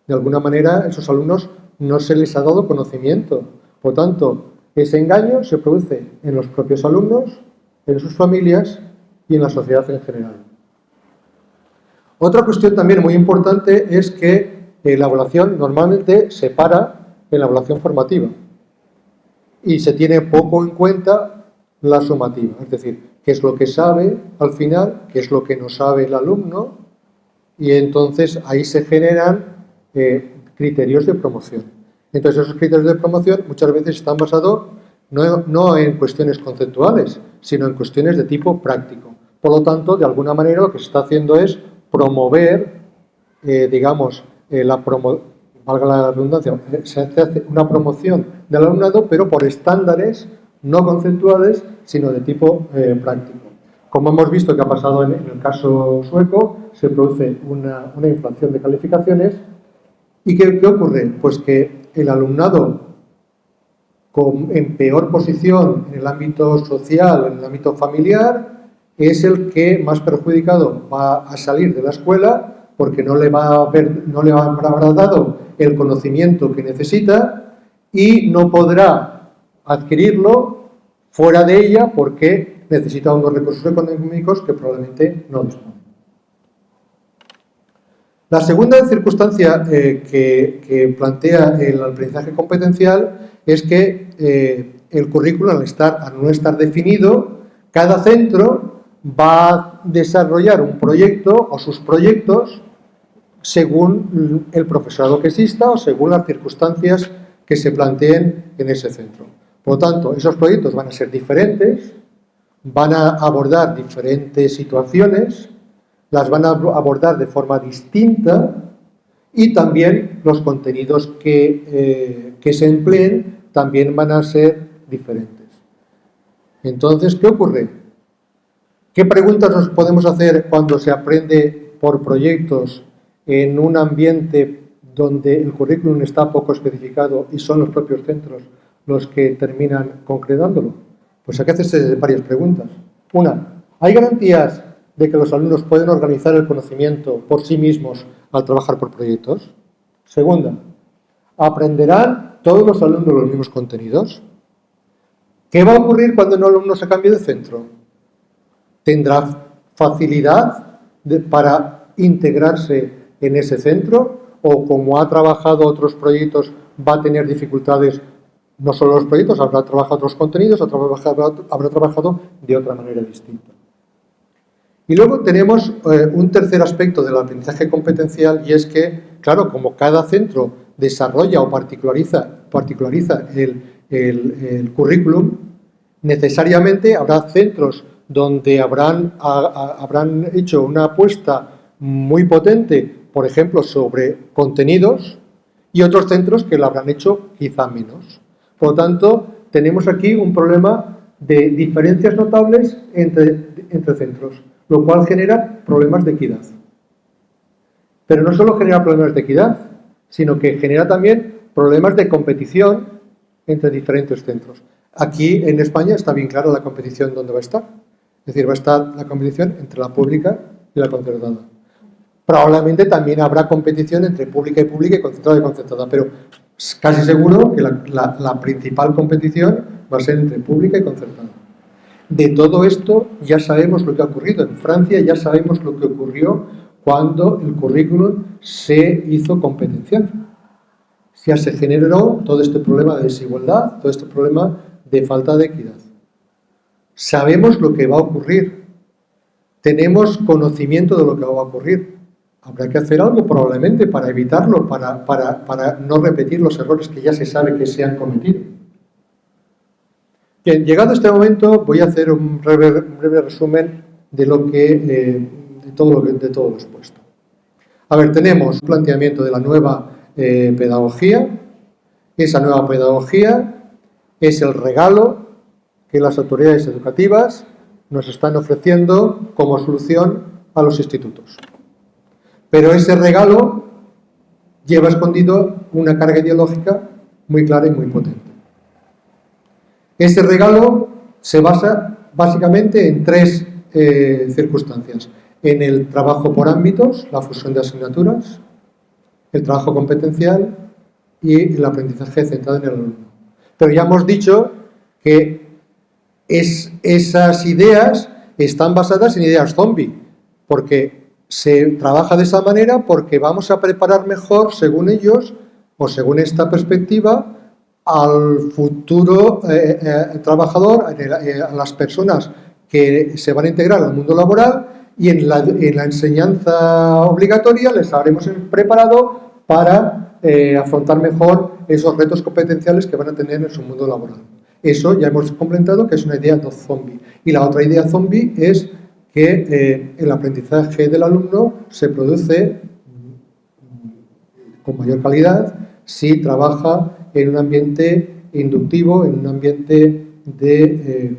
De alguna manera esos alumnos no se les ha dado conocimiento. Por tanto, ese engaño se produce en los propios alumnos, en sus familias y en la sociedad en general. Otra cuestión también muy importante es que la evaluación normalmente se para en la evaluación formativa y se tiene poco en cuenta la sumativa, es decir, qué es lo que sabe al final, qué es lo que no sabe el alumno, y entonces ahí se generan criterios de promoción. Entonces esos criterios de promoción muchas veces están basados no en cuestiones conceptuales, sino en cuestiones de tipo práctico. Por lo tanto, de alguna manera lo que se está haciendo es promover, digamos, valga la redundancia, se hace una promoción del alumnado, pero por estándares no conceptuales, sino de tipo práctico. Como hemos visto que ha pasado en el caso sueco, se produce una inflación de calificaciones. ¿Y qué ocurre? Pues que el alumnado en peor posición en el ámbito social, en el ámbito familiar, es el que más perjudicado va a salir de la escuela porque no le habrá dado el conocimiento que necesita y no podrá adquirirlo fuera de ella porque necesita unos recursos económicos que probablemente no dispone. La segunda circunstancia que plantea el aprendizaje competencial es que el currículum, al no estar definido, cada centro va a desarrollar un proyecto o sus proyectos según el profesorado que exista o según las circunstancias que se planteen en ese centro. Por lo tanto, esos proyectos van a ser diferentes, van a abordar diferentes situaciones, las van a abordar de forma distinta y también los contenidos que se empleen también van a ser diferentes. Entonces, ¿qué ocurre? ¿Qué preguntas nos podemos hacer cuando se aprende por proyectos en un ambiente donde el currículum está poco especificado y son los propios centros los que terminan concretándolo? Pues hay que hacerse varias preguntas. Una, ¿hay garantías de que los alumnos pueden organizar el conocimiento por sí mismos al trabajar por proyectos? Segunda, ¿aprenderán todos los alumnos los mismos contenidos? ¿Qué va a ocurrir cuando un alumno se cambie de centro? ¿Tendrá facilidad para integrarse en ese centro? ¿O como ha trabajado otros proyectos va a tener dificultades? No solo los proyectos, habrá trabajado otros contenidos, habrá trabajado de otra manera distinta. Y luego tenemos un tercer aspecto del aprendizaje competencial y es que, claro, como cada centro desarrolla o particulariza el currículum, necesariamente habrá centros donde habrán hecho una apuesta muy potente, por ejemplo, sobre contenidos, y otros centros que lo habrán hecho quizá menos. Por lo tanto, tenemos aquí un problema de diferencias notables entre centros, lo cual genera problemas de equidad. Pero no solo genera problemas de equidad, sino que genera también problemas de competición entre diferentes centros. Aquí en España está bien clara la competición dónde va a estar. Es decir, va a estar la competición entre la pública y la concertada. Probablemente también habrá competición entre pública y concertada y concertada, pero casi seguro que la principal competición va a ser entre pública y concertada. De todo esto ya sabemos lo que ha ocurrido. En Francia ya sabemos lo que ocurrió cuando el currículum se hizo competencial. Ya se generó todo este problema de desigualdad, todo este problema de falta de equidad. Sabemos lo que va a ocurrir. Tenemos conocimiento de lo que va a ocurrir. Habrá que hacer algo probablemente para evitarlo, para no repetir los errores que ya se sabe que se han cometido. Bien, llegado a este momento voy a hacer un breve resumen de todo lo expuesto. A ver, tenemos un planteamiento de la nueva pedagogía. Esa nueva pedagogía es el regalo que las autoridades educativas nos están ofreciendo como solución a los institutos. Pero ese regalo lleva escondido una carga ideológica muy clara y muy potente. Este regalo se basa básicamente en tres circunstancias. En el trabajo por ámbitos, la fusión de asignaturas, el trabajo competencial y el aprendizaje centrado en el alumno. Pero ya hemos dicho que esas ideas están basadas en ideas zombie, porque se trabaja de esa manera porque vamos a preparar mejor, según ellos, o según esta perspectiva, al futuro trabajador, a las personas que se van a integrar al mundo laboral, y en la enseñanza obligatoria les habremos preparado para afrontar mejor esos retos competenciales que van a tener en su mundo laboral. Eso ya hemos completado que es una idea zombie. Y la otra idea zombie es que el aprendizaje del alumno se produce con mayor calidad si trabaja en un ambiente inductivo, en un ambiente de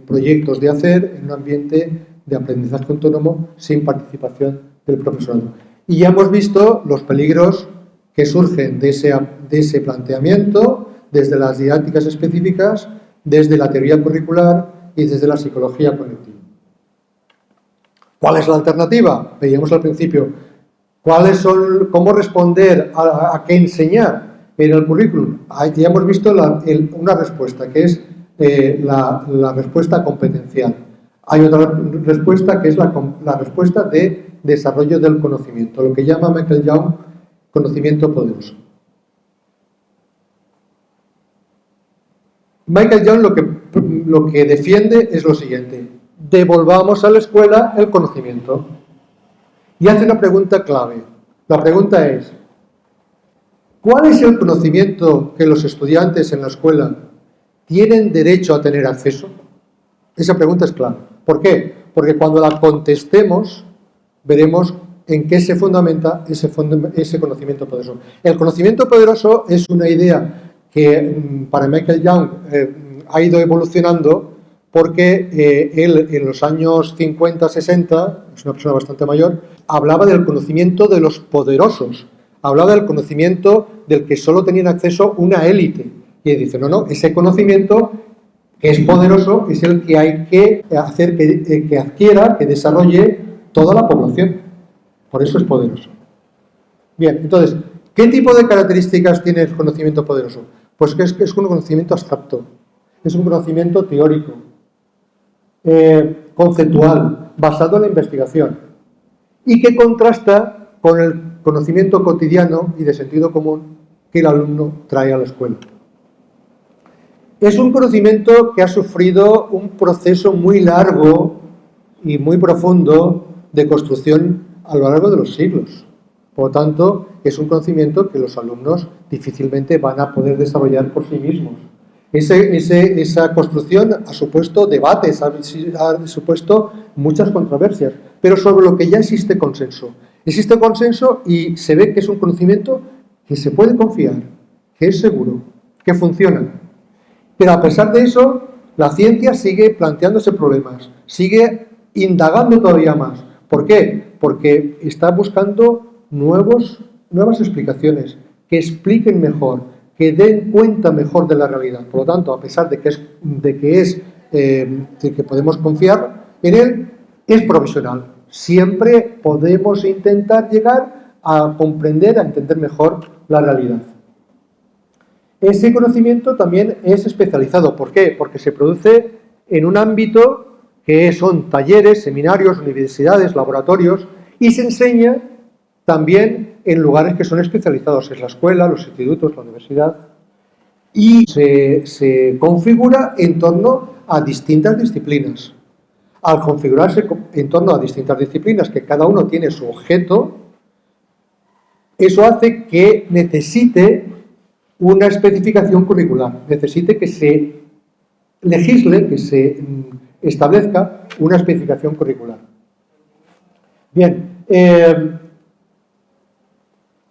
proyectos de hacer, en un ambiente de aprendizaje autónomo sin participación del profesorado. Y ya hemos visto los peligros que surgen de ese planteamiento desde las didácticas específicas, desde la teoría curricular y desde la psicología cognitiva. ¿Cuál es la alternativa? Veíamos al principio. ¿Cómo responder a qué enseñar en el currículum? Ya hemos visto una respuesta, que es la respuesta competencial. Hay otra respuesta que es la respuesta de desarrollo del conocimiento, lo que llama Michael Young conocimiento poderoso. Michael Young lo que defiende es lo siguiente: devolvamos a la escuela el conocimiento. Y hace una pregunta clave. La pregunta es: ¿cuál es el conocimiento que los estudiantes en la escuela tienen derecho a tener acceso? Esa pregunta es clave. ¿Por qué? Porque cuando la contestemos, veremos en qué se fundamenta ese conocimiento poderoso. El conocimiento poderoso es una idea que para Michael Young ha ido evolucionando porque él en los años 50-60, es una persona bastante mayor, hablaba del conocimiento de los poderosos, hablaba del conocimiento del que solo tenían acceso una élite. Y él dice, no, ese conocimiento que es poderoso es el que hay que hacer que adquiera, que desarrolle toda la población. Por eso es poderoso. Bien, entonces, ¿qué tipo de características tiene el conocimiento poderoso? Pues que es un conocimiento abstracto, es un conocimiento teórico, conceptual, basado en la investigación, y que contrasta con el conocimiento cotidiano y de sentido común que el alumno trae a la escuela. Es un conocimiento que ha sufrido un proceso muy largo y muy profundo de construcción a lo largo de los siglos. Por lo tanto, es un conocimiento que los alumnos difícilmente van a poder desarrollar por sí mismos. Esa construcción ha supuesto debates, ha supuesto muchas controversias, pero sobre lo que ya existe consenso. Existe consenso y se ve que es un conocimiento que se puede confiar, que es seguro, que funciona. Pero a pesar de eso, la ciencia sigue planteándose problemas, sigue indagando todavía más. ¿Por qué? Porque está buscando nuevas explicaciones que expliquen mejor, que den cuenta mejor de la realidad. Por lo tanto, a pesar de que podemos confiar en él, es provisional. Siempre podemos intentar llegar a comprender, a entender mejor la realidad. Ese conocimiento también es especializado. ¿Por qué? Porque se produce en un ámbito que son talleres, seminarios, universidades, laboratorios, y se enseña también en lugares que son especializados, es la escuela, los institutos, la universidad, y se configura en torno a distintas disciplinas. Al configurarse en torno a distintas disciplinas, que cada uno tiene su objeto, eso hace que necesite una especificación curricular, necesite que se legisle, que se establezca una especificación curricular. Bien,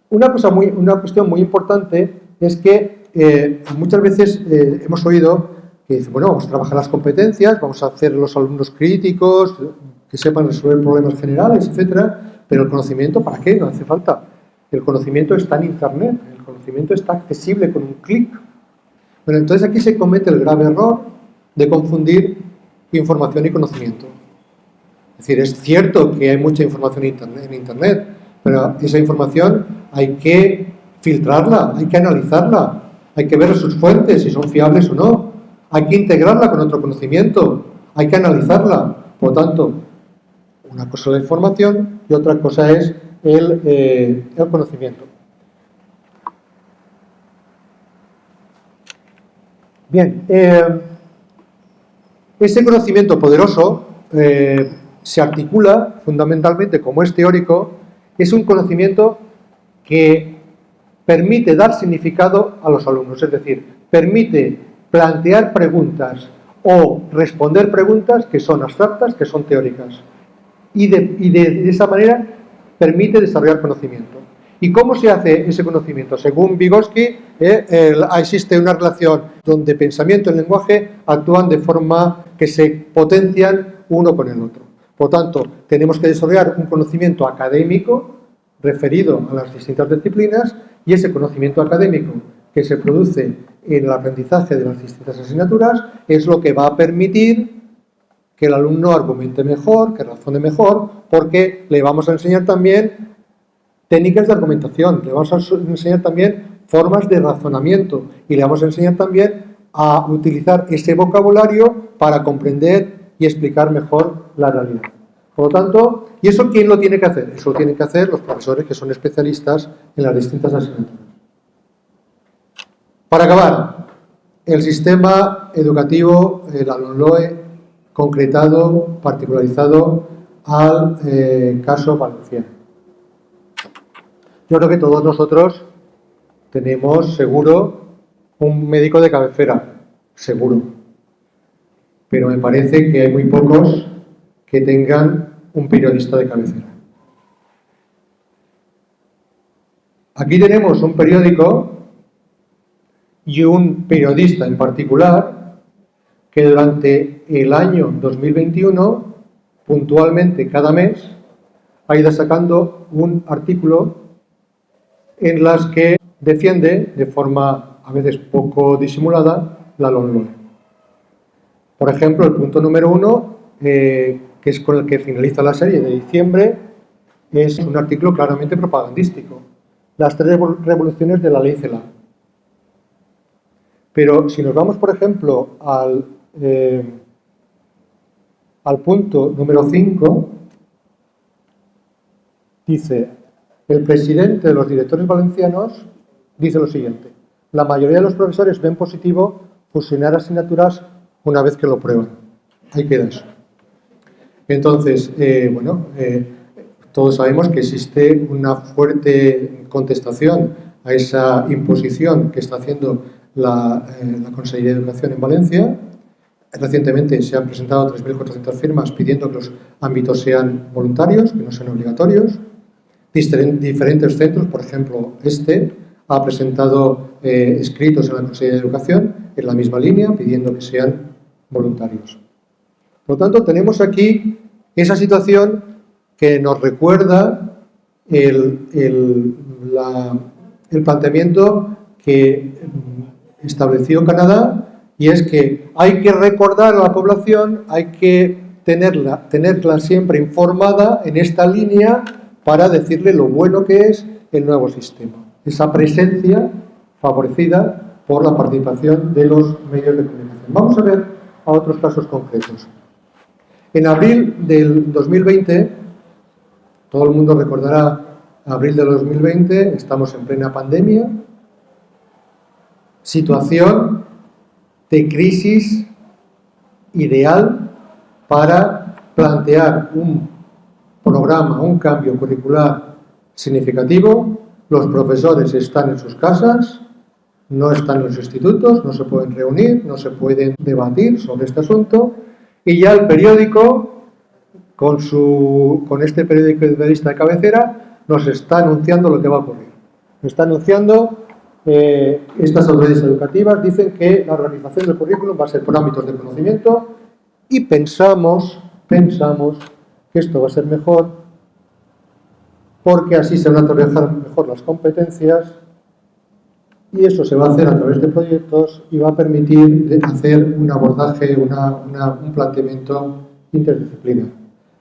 una cuestión muy importante es que muchas veces hemos oído que dice, bueno, vamos a trabajar las competencias, vamos a hacer los alumnos críticos, que sepan resolver problemas generales, etcétera, pero el conocimiento, ¿para qué? No hace falta. El conocimiento está en Internet, el conocimiento está accesible con un clic. Bueno, entonces aquí se comete el grave error de confundir información y conocimiento. Es decir, es cierto que hay mucha información en Internet, pero esa información hay que filtrarla, hay que analizarla, hay que ver sus fuentes, si son fiables o no, hay que integrarla con otro conocimiento, hay que analizarla. Por lo tanto, una cosa es la información y otra cosa es el conocimiento. Bien, ese conocimiento poderoso se articula fundamentalmente, como es teórico, es un conocimiento que permite dar significado a los alumnos, es decir, permite plantear preguntas o responder preguntas que son abstractas, que son teóricas, y de esa manera permite desarrollar conocimiento. ¿Y cómo se hace ese conocimiento? Según Vygotsky, existe una relación donde pensamiento y lenguaje actúan de forma que se potencian uno con el otro. Por tanto, tenemos que desarrollar un conocimiento académico referido a las distintas disciplinas, y ese conocimiento académico que se produce en el aprendizaje de las distintas asignaturas es lo que va a permitir que el alumno argumente mejor, que razone mejor, porque le vamos a enseñar también técnicas de argumentación, le vamos a enseñar también formas de razonamiento y le vamos a enseñar también a utilizar ese vocabulario para comprender y explicar mejor la realidad. Por lo tanto, ¿y eso quién lo tiene que hacer? Eso lo tienen que hacer los profesores que son especialistas en las distintas asignaturas. Para acabar, el sistema educativo, la LOMLOE, concretado, particularizado al caso valenciano. Yo creo que todos nosotros tenemos seguro un médico de cabecera, seguro. Pero me parece que hay muy pocos que tengan un periodista de cabecera. Aquí tenemos un periódico y un periodista en particular que durante el año 2021, puntualmente cada mes, ha ido sacando un artículo en las que defiende de forma a veces poco disimulada la LOMLOE. Por ejemplo, el punto número 1, que es con el que finaliza la serie de diciembre, es un artículo claramente propagandístico. Las 3 revoluciones de la ley CELA. Pero si nos vamos, por ejemplo, al punto número 5, dice: el presidente de los directores valencianos dice lo siguiente: la mayoría de los profesores ven positivo fusionar asignaturas una vez que lo prueban. Ahí queda eso. Entonces, todos sabemos que existe una fuerte contestación a esa imposición que está haciendo la Consellería de Educación en Valencia. Recientemente se han presentado 3.400 firmas pidiendo que los ámbitos sean voluntarios, que no sean obligatorios. Diferentes centros, por ejemplo, ha presentado escritos en la Consellería de Educación en la misma línea, pidiendo que sean voluntarios. Por lo tanto, tenemos aquí esa situación que nos recuerda el planteamiento que estableció Canadá, y es que hay que recordar a la población, hay que tenerla siempre informada en esta línea para decirle lo bueno que es el nuevo sistema. Esa presencia favorecida por la participación de los medios de comunicación. Vamos a ver a otros casos concretos. En abril del 2020, todo el mundo recordará abril del 2020, estamos en plena pandemia, situación de crisis ideal para plantear un programa, un cambio curricular significativo. Los profesores están en sus casas, no están en los institutos, no se pueden reunir, no se pueden debatir sobre este asunto, y ya el periódico, con este periodista de cabecera, nos está anunciando lo que va a ocurrir. Nos está anunciando, estas autoridades educativas dicen que la organización del currículum va a ser por ámbitos de conocimiento, y pensamos que esto va a ser mejor porque así se van a trabajar mejor las competencias y eso se va a hacer a través de proyectos y va a permitir hacer un abordaje, un planteamiento interdisciplinar.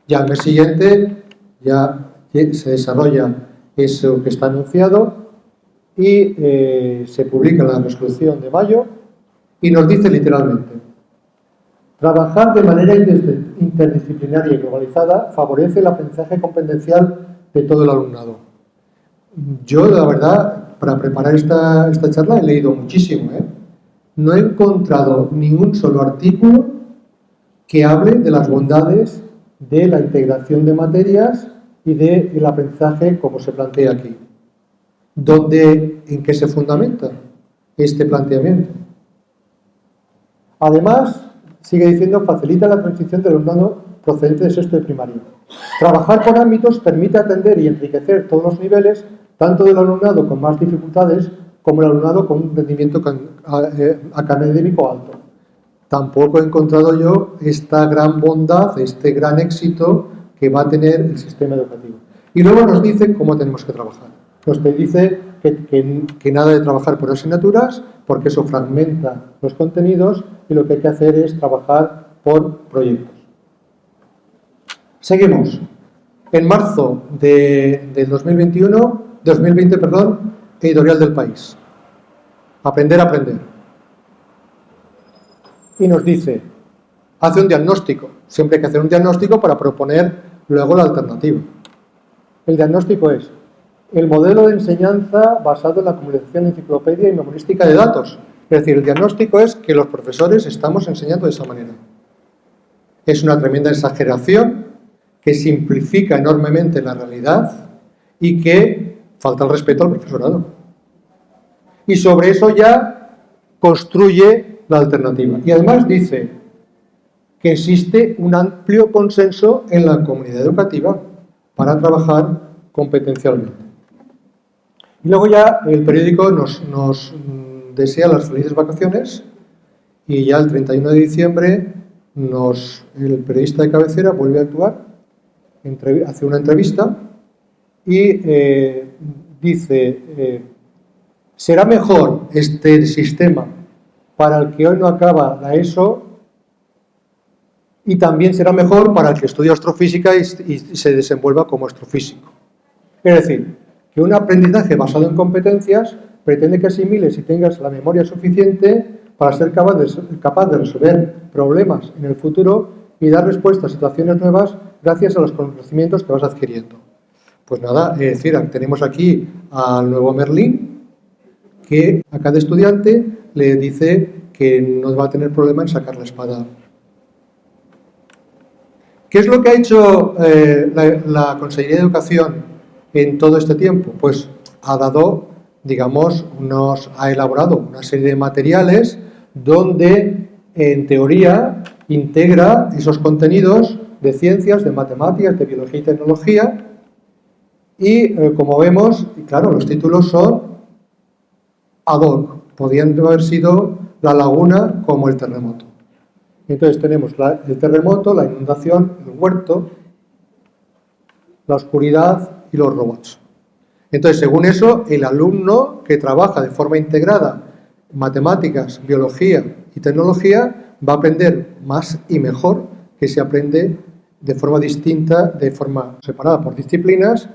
Ya al mes siguiente ya se desarrolla eso que está anunciado y se publica la resolución de mayo y nos dice literalmente: trabajar de manera interdisciplinaria y globalizada favorece el aprendizaje competencial de todo el alumnado. Yo, la verdad, para preparar esta charla he leído muchísimo, ¿eh? No he encontrado ningún solo artículo que hable de las bondades de la integración de materias y del aprendizaje como se plantea aquí. ¿En qué se fundamenta este planteamiento? Además, sigue diciendo, facilita la transición del alumnado procedente de sexto de primaria. Trabajar con ámbitos permite atender y enriquecer todos los niveles, tanto del alumnado con más dificultades como el alumnado con un rendimiento académico alto. Tampoco he encontrado yo esta gran bondad, este gran éxito que va a tener el sistema educativo. Y luego nos dice cómo tenemos que trabajar. Nos dice que nada de trabajar por asignaturas, porque eso fragmenta los contenidos y lo que hay que hacer es trabajar por proyectos. Seguimos. En marzo del 2020, editorial del País. Aprender a aprender. Y nos dice, hace un diagnóstico. Siempre hay que hacer un diagnóstico para proponer luego la alternativa. El diagnóstico es el modelo de enseñanza basado en la comunicación, enciclopedia y memorística de datos. Es decir, el diagnóstico es que los profesores estamos enseñando de esa manera. Es una tremenda exageración que simplifica enormemente la realidad y que falta el respeto al profesorado. Y sobre eso ya construye la alternativa. Y además dice que existe un amplio consenso en la comunidad educativa para trabajar competencialmente. Y luego ya el periódico nos desea las felices vacaciones y ya el 31 de diciembre el periodista de cabecera vuelve a actuar, hace una entrevista y dice, ¿será mejor este sistema para el que hoy no acaba la ESO y también será mejor para el que estudia astrofísica y se desenvuelva como astrofísico? Es decir, que un aprendizaje basado en competencias pretende que asimiles y tengas la memoria suficiente para ser capaz de resolver problemas en el futuro y dar respuesta a situaciones nuevas gracias a los conocimientos que vas adquiriendo. Pues nada, es decir, tenemos aquí al nuevo Merlín, que a cada estudiante le dice que no va a tener problema en sacar la espada. ¿Qué es lo que ha hecho la Consellería de Educación en todo este tiempo? Pues ha dado, digamos, ha elaborado una serie de materiales donde, en teoría, integra esos contenidos de ciencias, de matemáticas, de biología y tecnología. Y, como vemos, claro, los títulos son ad hoc. Podían haber sido la laguna como el terremoto. Entonces tenemos el terremoto, la inundación, el huerto, la oscuridad y los robots. Entonces, según eso, el alumno que trabaja de forma integrada en matemáticas, biología y tecnología va a aprender más y mejor que si aprende de forma distinta, de forma separada por disciplinas,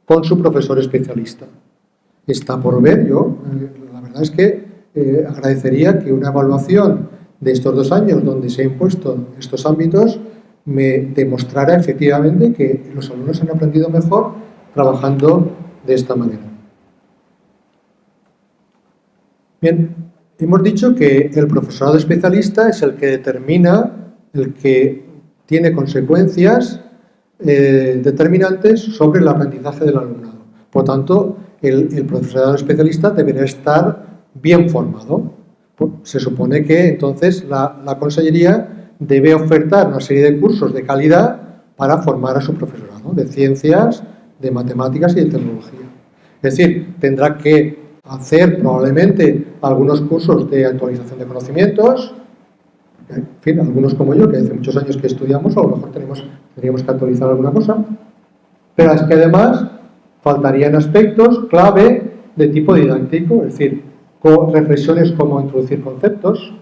con su profesor especialista. Está por ver. Yo, la verdad es que agradecería que una evaluación de estos 2 años donde se han impuesto estos ámbitos me demostrara efectivamente que los alumnos han aprendido mejor trabajando de esta manera. Bien, hemos dicho que el profesorado especialista es el que determina, el que tiene consecuencias determinantes sobre el aprendizaje del alumnado. Por tanto, el profesorado especialista deberá estar bien formado. Se supone que entonces la Consellería debe ofertar una serie de cursos de calidad para formar a su profesorado de ciencias, de matemáticas y de tecnología. Es decir, tendrá que hacer probablemente algunos cursos de actualización de conocimientos, en fin, algunos como yo, que hace muchos años que estudiamos, a lo mejor tendríamos que actualizar alguna cosa, pero es que además Faltarían aspectos clave de tipo didáctico, es decir, reflexiones como introducir conceptos,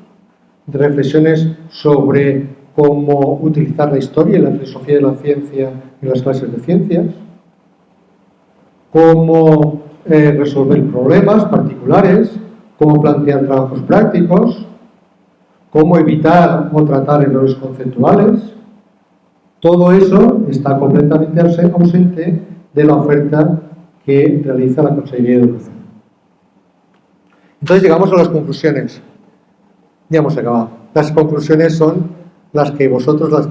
reflexiones sobre cómo utilizar la historia y la filosofía de la ciencia en las clases de ciencias, cómo resolver problemas particulares, cómo plantear trabajos prácticos, cómo evitar o tratar errores conceptuales. Todo eso está completamente ausente de la oferta que realiza la Consejería de Educación. Entonces llegamos a las conclusiones. Ya hemos acabado. Las conclusiones son las que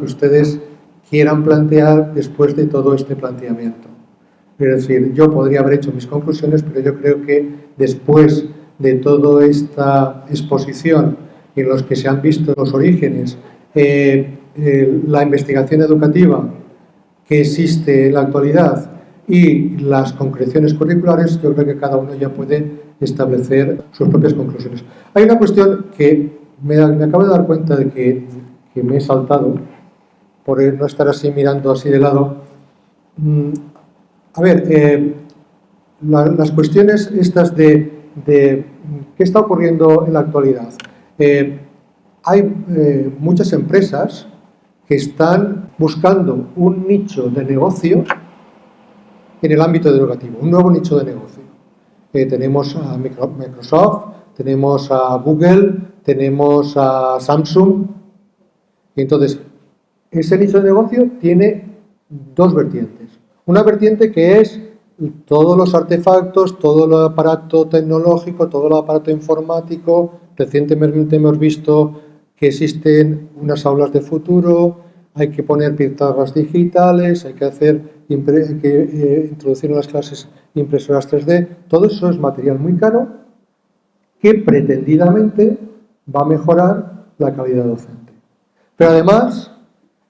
ustedes quieran plantear después de todo este planteamiento. Es decir, yo podría haber hecho mis conclusiones, pero yo creo que después de toda esta exposición en los que se han visto los orígenes, la investigación educativa que existe en la actualidad y las concreciones curriculares, yo creo que cada uno ya puede establecer sus propias conclusiones. Hay una cuestión que me acabo de dar cuenta de que me he saltado por no estar así mirando así de lado. A ver, las cuestiones estas de qué está ocurriendo en la actualidad. Hay muchas empresas que están buscando un nicho de negocio en el ámbito educativo, un nuevo nicho de negocio. Tenemos a Microsoft, tenemos a Google, tenemos a Samsung. Y entonces, ese nicho de negocio tiene dos vertientes. Una vertiente que es todos los artefactos, todo el aparato tecnológico, todo el aparato informático. Recientemente hemos visto que existen unas aulas de futuro, hay que poner pizarras digitales, hay que introducir en las clases impresoras 3D. Todo eso es material muy caro que pretendidamente va a mejorar la calidad docente. Pero además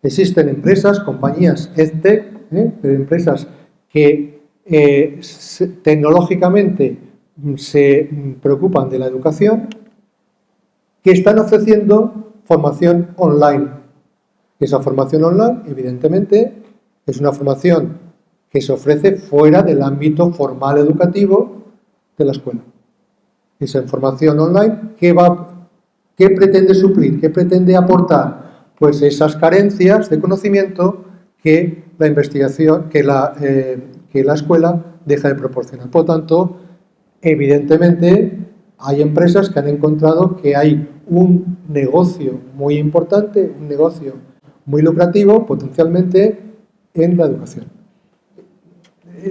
existen empresas, compañías EdTech, empresas que tecnológicamente se preocupan de la educación, que están ofreciendo formación online. Esa formación online, evidentemente, es una formación que se ofrece fuera del ámbito formal educativo de la escuela. Esa formación online, ¿qué pretende suplir? ¿Qué pretende aportar? Pues esas carencias de conocimiento que la investigación, que la escuela deja de proporcionar. Por lo tanto, evidentemente, hay empresas que han encontrado que hay un negocio muy importante, un negocio muy lucrativo, potencialmente, en la educación.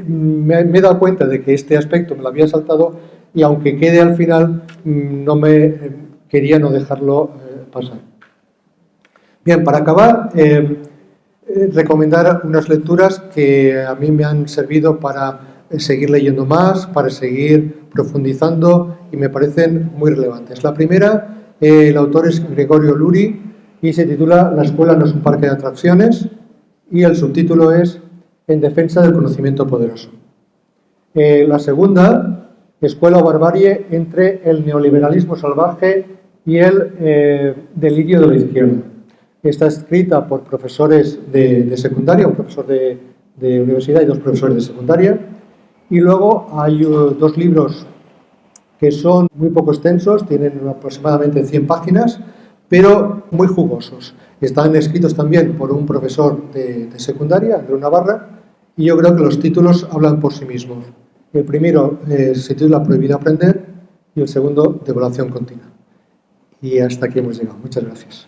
Me he dado cuenta de que este aspecto me lo había saltado y aunque quede al final, quería no dejarlo pasar. Bien, para acabar, recomendar unas lecturas que a mí me han servido para seguir leyendo más, para seguir profundizando y me parecen muy relevantes. La primera, el autor es Gregorio Luri y se titula La escuela no es un parque de atracciones y el subtítulo es En defensa del conocimiento poderoso. La segunda, Escuela o barbarie entre el neoliberalismo salvaje y el delirio de la izquierda. Está escrita por profesores de secundaria, un profesor de universidad y dos profesores de secundaria. Y luego hay dos libros que son muy poco extensos, tienen aproximadamente 100 páginas, pero muy jugosos. Están escritos también por un profesor de secundaria, Andreu Navarra, y yo creo que los títulos hablan por sí mismos. El primero se titula Prohibido aprender y el segundo Devaluación continua. Y hasta aquí hemos llegado. Muchas gracias.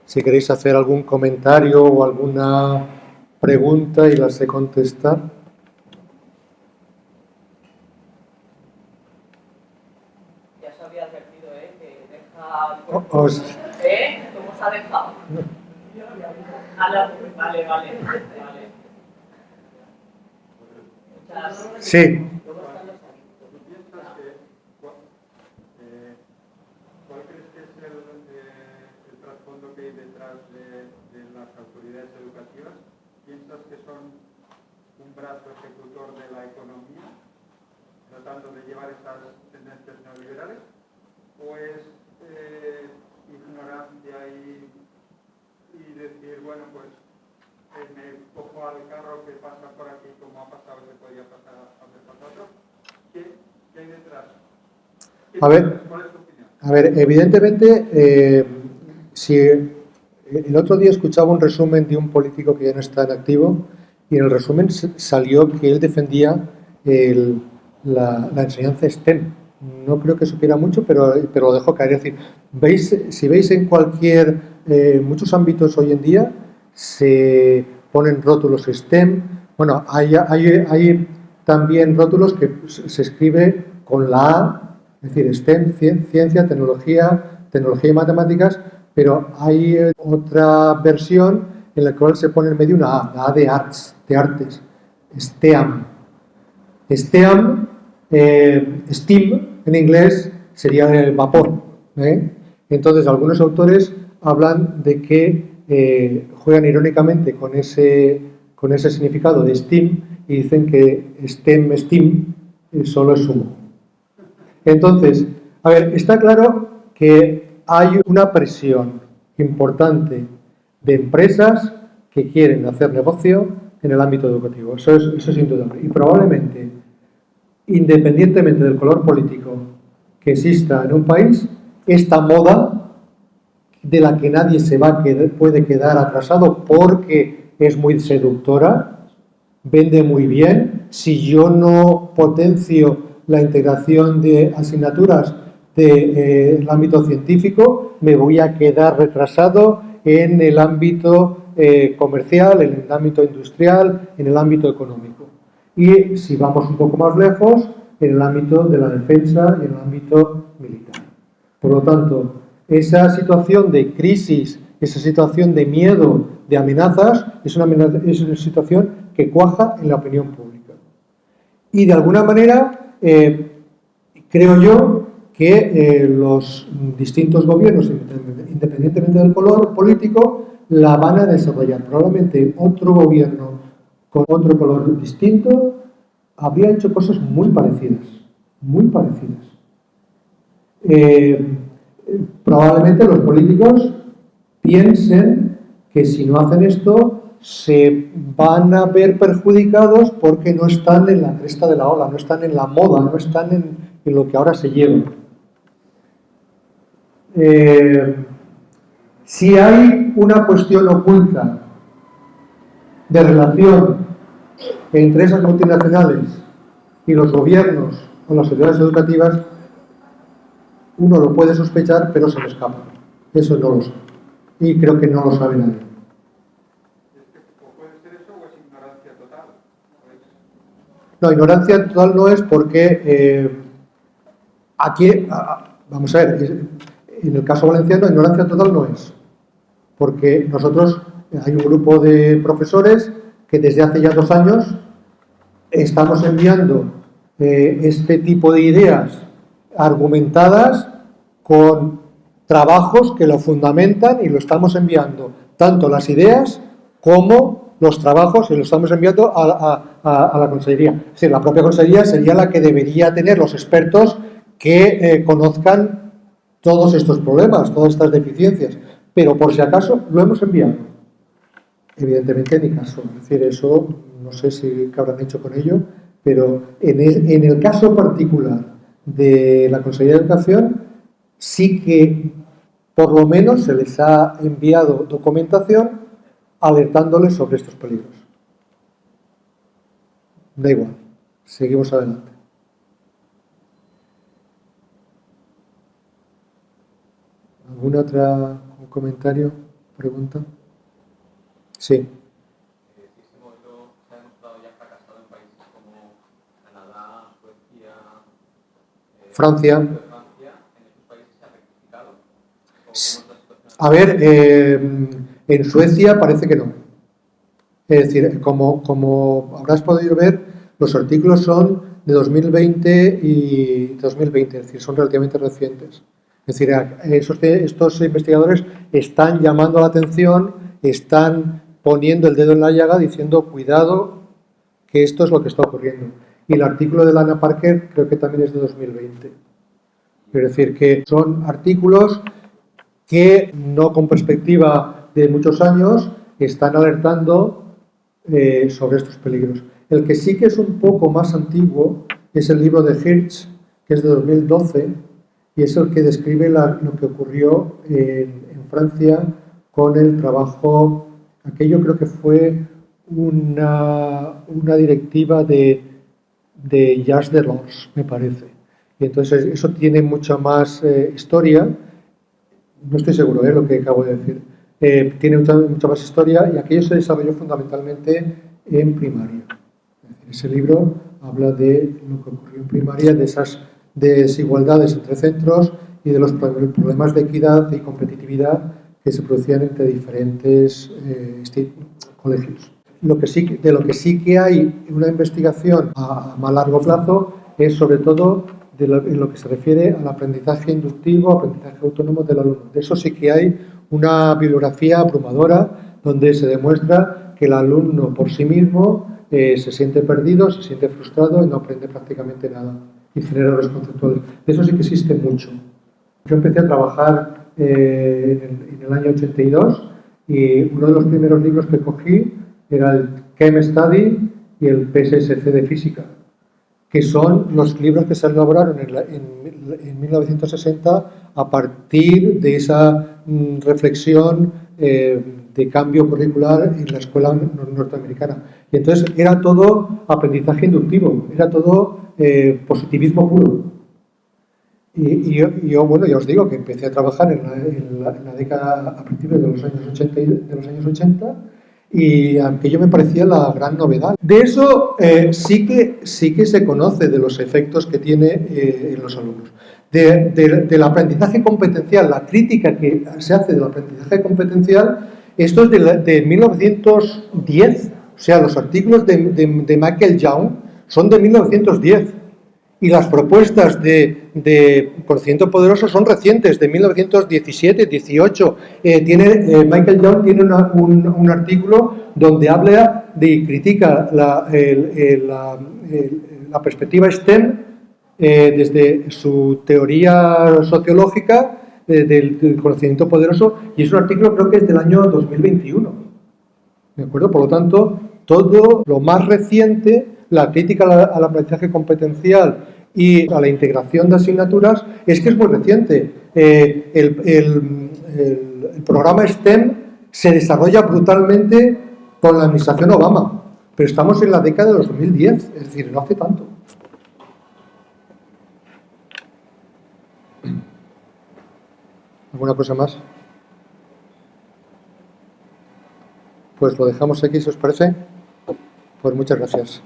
Si queréis hacer algún comentario o alguna pregunta y la sé contestar. Ya se había advertido, que deja... ¿Cómo os ha dejado? Vale. Sí. ¿Cuál crees que es el trasfondo que hay detrás de las autoridades educativas? ¿Piensas que son un brazo ejecutor de la economía? tratando de llevar estas tendencias neoliberales, o es ignorancia y decir, bueno, pues me cojo al carro que pasa por aquí como ha pasado, que podía pasar a otro? ¿Qué hay detrás? ¿Cuál es tu opinión? A ver, evidentemente, si el otro día escuchaba un resumen de un político que ya no está en activo, y en el resumen salió que él defendía la enseñanza STEM. No creo que supiera mucho, pero lo dejo caer. Es decir, si veis en muchos ámbitos hoy en día, se ponen rótulos STEM. Bueno, hay también rótulos que se escribe con la A, es decir, STEM, ciencia, tecnología y matemáticas, pero hay otra versión en la cual se pone en medio una A, la A de arts, de artes, STEAM. STEAM, STEAM en inglés sería el vapor. Entonces, algunos autores hablan de que juegan irónicamente con ese significado de STEAM y dicen que STEM solo es humo. Entonces, a ver, está claro que hay una presión importante de empresas que quieren hacer negocio en el ámbito educativo. Eso es indudable. Y probablemente, independientemente del color político que exista en un país, esta moda de la que nadie puede quedar atrasado porque es muy seductora, vende muy bien. Si yo no potencio la integración de asignaturas del ámbito científico, me voy a quedar retrasado en el ámbito comercial, en el ámbito industrial, en el ámbito económico. Y si vamos un poco más lejos, en el ámbito de la defensa y en el ámbito militar. Por lo tanto, esa situación de crisis, esa situación de miedo, de amenazas, es una situación que cuaja en la opinión pública. Y de alguna manera, creo yo que los distintos gobiernos, independientemente del color político, la van a desarrollar. Probablemente otro gobierno con otro color distinto habría hecho cosas muy parecidas, muy parecidas. Probablemente los políticos piensen que si no hacen esto se van a ver perjudicados porque no están en la cresta de la ola, no están en la moda, no están en lo que ahora se lleva. Si hay una cuestión oculta de relación entre esas multinacionales y los gobiernos o las sociedades educativas, uno lo puede sospechar, pero se le escapa. Eso no lo sé. Y creo que no lo sabe nadie. ¿Puede ser eso o es ignorancia total? No, ignorancia total no es porque aquí, vamos a ver, en el caso valenciano, ignorancia total no es. Porque nosotros, hay un grupo de profesores que desde hace ya 2 años estamos enviando este tipo de ideas argumentadas con trabajos que lo fundamentan y lo estamos enviando, tanto las ideas como los trabajos, y lo estamos enviando a la Consellería. Es decir, la propia Consellería sería la que debería tener los expertos que conozcan todos estos problemas, todas estas deficiencias, pero por si acaso lo hemos enviado. Evidentemente ni caso, es decir, eso no sé qué habrán hecho con ello, pero en el caso particular de la Consellería de Educación sí que por lo menos se les ha enviado documentación alertándoles sobre estos peligros. Da igual, seguimos adelante. ¿Algún otro comentario, pregunta? Sí. Este modelo se ha demostrado ya fracasado en países como Canadá, Suecia, Francia. ¿En esos países se ha rectificado? A ver, en Suecia parece que no. Es decir, como habrás podido ver, los artículos son de 2020 y 2020, es decir, son relativamente recientes. Es decir, estos investigadores están llamando la atención, están poniendo el dedo en la llaga diciendo cuidado que esto es lo que está ocurriendo. y el artículo de Lana Parker creo que también es de 2020. Es decir, que son artículos que, no con perspectiva de muchos años, están alertando sobre estos peligros. El que sí que es un poco más antiguo es el libro de Hirsch, que es de 2012, y es el que describe lo que ocurrió en Francia con el trabajo, aquello creo que fue una directiva de Jacques Delors, me parece. Y entonces eso tiene mucha más historia, no estoy seguro de lo que acabo de decir, tiene mucha más historia, y aquello se desarrolló fundamentalmente en primaria. Ese libro habla de lo que ocurrió en primaria, de esas desigualdades entre centros y de los problemas de equidad y competitividad que se producían entre diferentes colegios. De lo que sí que hay una investigación a más largo plazo es sobre todo en lo que se refiere al aprendizaje inductivo, aprendizaje autónomo del alumno. De eso sí que hay una bibliografía abrumadora donde se demuestra que el alumno por sí mismo se siente perdido, se siente frustrado y no aprende prácticamente nada y genera errores conceptuales. De eso sí que existe mucho. Yo empecé a trabajar en el año 82 y uno de los primeros libros que cogí era el Chem Study y el PSSC de Física, que son los libros que se elaboraron en 1960 a partir de esa reflexión de cambio curricular en la escuela norteamericana. Y entonces era todo aprendizaje inductivo, era todo positivismo puro. Y yo, bueno, ya os digo que empecé a trabajar en la década, a principios de los años 80, y aquello me parecía la gran novedad. De eso sí que se conoce de los efectos que tiene en los alumnos. Del aprendizaje competencial, la crítica que se hace del aprendizaje competencial, esto es de 1910, o sea, los artículos de Michael Young son de 1910. Y las propuestas de conocimiento poderoso son recientes, de 1917, 18. Michael Young tiene un artículo donde habla y critica la perspectiva STEM desde su teoría sociológica del conocimiento poderoso, y es un artículo creo que es del año 2021. ¿De acuerdo? Por lo tanto, todo lo más reciente, la crítica al aprendizaje competencial y a la integración de asignaturas, es que es muy reciente. El programa STEM se desarrolla brutalmente con la administración Obama, pero estamos en la década de los 2010, es decir, no hace tanto. ¿Alguna cosa más? Pues lo dejamos aquí, si os parece. Pues muchas gracias.